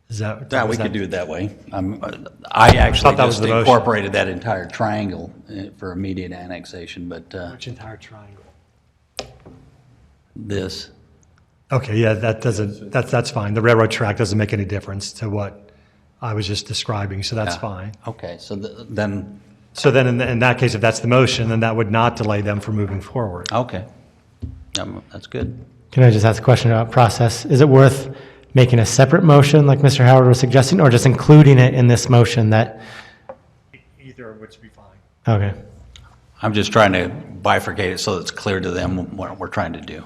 Is that? Yeah, we was could that- do it that way. I actually that was just the motion. incorporated that entire triangle for immediate annexation, but Which entire triangle? this, Okay, yeah, that's fine. The railroad track doesn't make any difference to what I was just describing, so that's Yeah. fine. okay, so then, So then in that case, if that's the motion, then that would not delay them from moving forward. okay. That's good. Can I just ask a question about process? Is it worth making a separate motion like Mr. Howard was suggesting, or just including it in this motion that, Either of which would be fine. okay. I'm just trying to bifurcate it so it's clear to them what we're trying to do.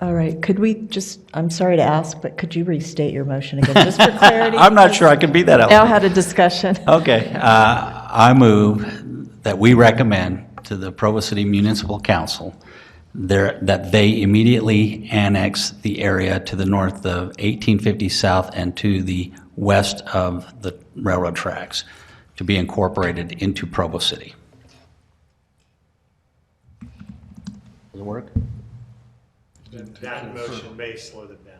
All right, could we just, I'm sorry to ask, but could you restate your motion again, just for clarity? I'm not sure I can be that Now eloquent. had a discussion. Okay, I move that we recommend to the Provo City Municipal Council that they immediately annex the area to the north of 1850 south and to the west of the railroad tracks to be incorporated into Provo City. Does it work? That motion may slow them down.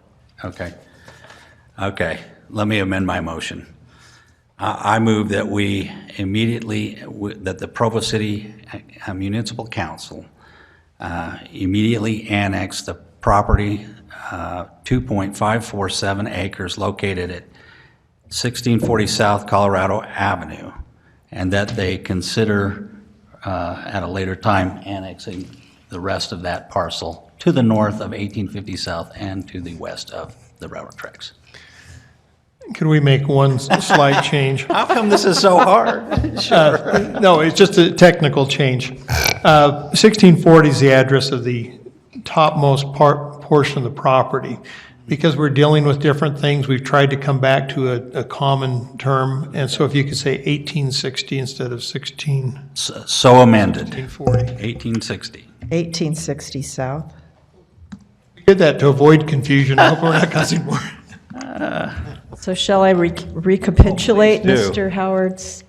Okay, let me amend my motion. I move that we immediately, that the Provo City Municipal Council immediately annex the property, 2.547 acres located at 1640 South Colorado Avenue, and that they consider at a later time annexing the rest of that parcel to the north of 1850 South and to the west of the railroad tracks. Could we make one slight change? How come this is so hard? No, it's just a technical change. 1640 is the address of the topmost portion of the property. Because we're dealing with different things, we've tried to come back to a common term. And so if you could say 1860 instead of 16. So amended. 1840. 1860. 1860 south. We did that to avoid confusion. I hope we're not causing more. So shall I recapitulate Please do. Mr. Howard's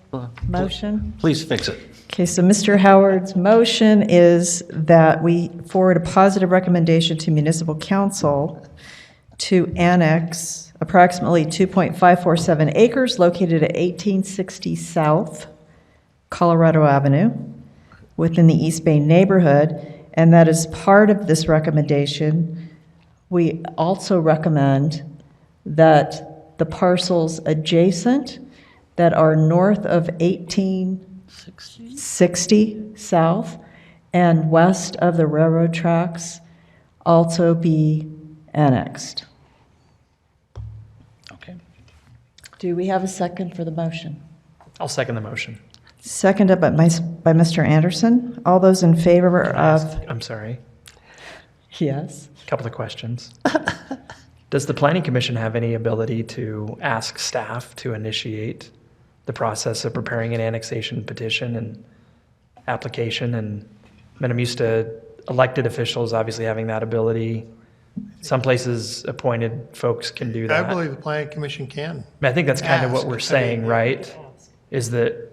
motion? Please fix it. Okay, so Mr. Howard's motion is that we forward a positive recommendation to municipal council to annex approximately 2.547 acres located at 1860 South Colorado Avenue within the East Bay neighborhood, and that as part of this recommendation, we also recommend that the parcels adjacent that are north of 1860 south and west of the railroad tracks also be annexed. Okay. Do we have a second for the motion? I'll second the motion. Seconded by Mr. Anderson. All those in favor of, I'm sorry, yes? a couple of questions. Does the Planning Commission have any ability to ask staff to initiate the process of preparing an annexation petition and application? And I mean, I'm used to elected officials obviously having that ability. Some places appointed folks can do that. I believe the planning commission can. I mean, I think that's kind of what Ask. we're saying, right? Is that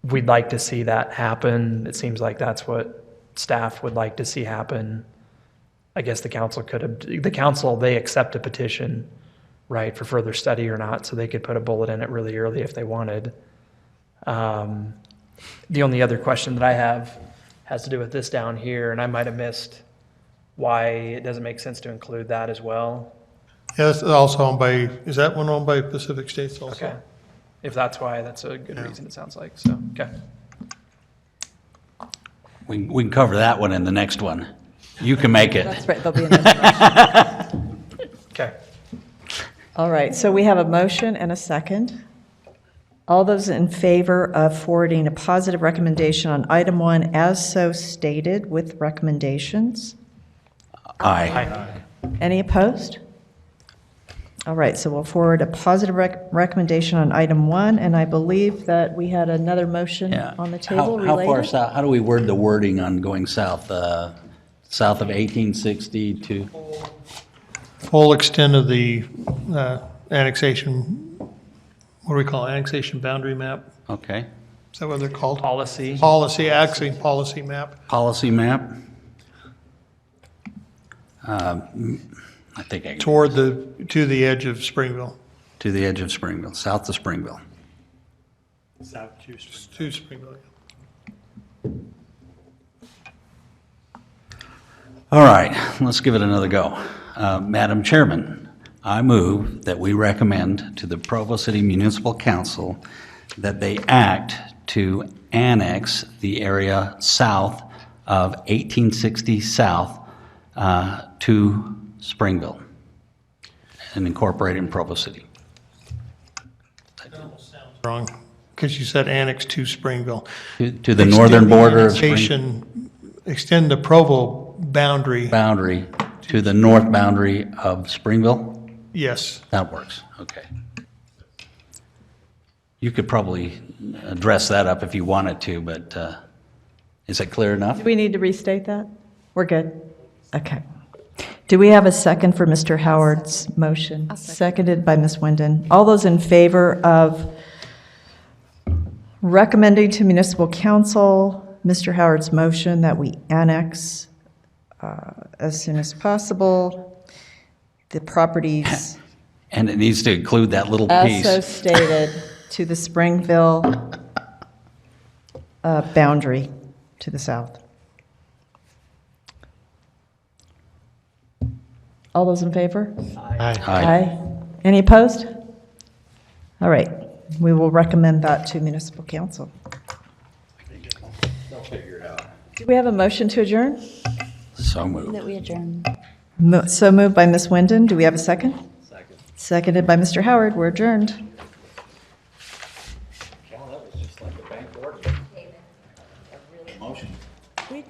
we'd like to see that happen. It seems like that's what staff would like to see happen. I guess the council could have, they accept a petition, right, for further study or not, so they could put a bullet in it really early if they wanted. The only other question that I have has to do with this down here, and I might have missed why it doesn't make sense to include that as well. Yeah, it's also owned by, is that one owned by Pacific States also? Okay. If that's why, that's a good reason, it sounds like, so, okay. We can cover that one in the next one. You can make it. That's right, there'll be another motion. Okay. All right, so we have a motion and a second. All those in favor of forwarding a positive recommendation on item 1 as so stated with recommendations? Aye. Any opposed? All right, so we'll forward a positive recommendation on item 1, and I believe that we had another motion Yeah. on the table How far related. south, how do we word the wording on going south? South of 1860 to, Full extent of the annexation, what do we call it? Annexation boundary map? okay. Is that what they're called? Policy. Policy, actually, policy map. Policy map? I think I, Toward to the edge of Springville. to the edge of Springville, south of Springville. To Springville. All right, let's give it another go. Madam Chairman, I move that we recommend to the Provo City Municipal Council that they act to annex the area south of 1860 South to Springville and incorporate it in Provo City. Wrong, because you said annex to Springville. To the northern border of Springville. Annexation, extend the Provo boundary. Boundary to the north boundary of Springville? Yes. That works, okay. You could probably dress that up if you wanted to, but is it clear enough? Do we need to restate that? We're good? Okay. Do we have a second for Mr. Howard's motion? Seconded by Ms. Wyndon. All those in favor of recommending to Municipal Council Mr. Howard's motion that we annex as soon as possible the properties And it needs to include that little as piece. so stated to the Springville boundary to the south. All those in favor? Aye. Any opposed? All right, we will recommend that to Municipal Council. They'll figure it out. Do we have a motion to adjourn? So moved. That we adjourn. So moved by Ms. Wyndon. Do we have a second? Second. Seconded by Mr. Howard. We're adjourned. Well, that was just like a bank order. Motion. We-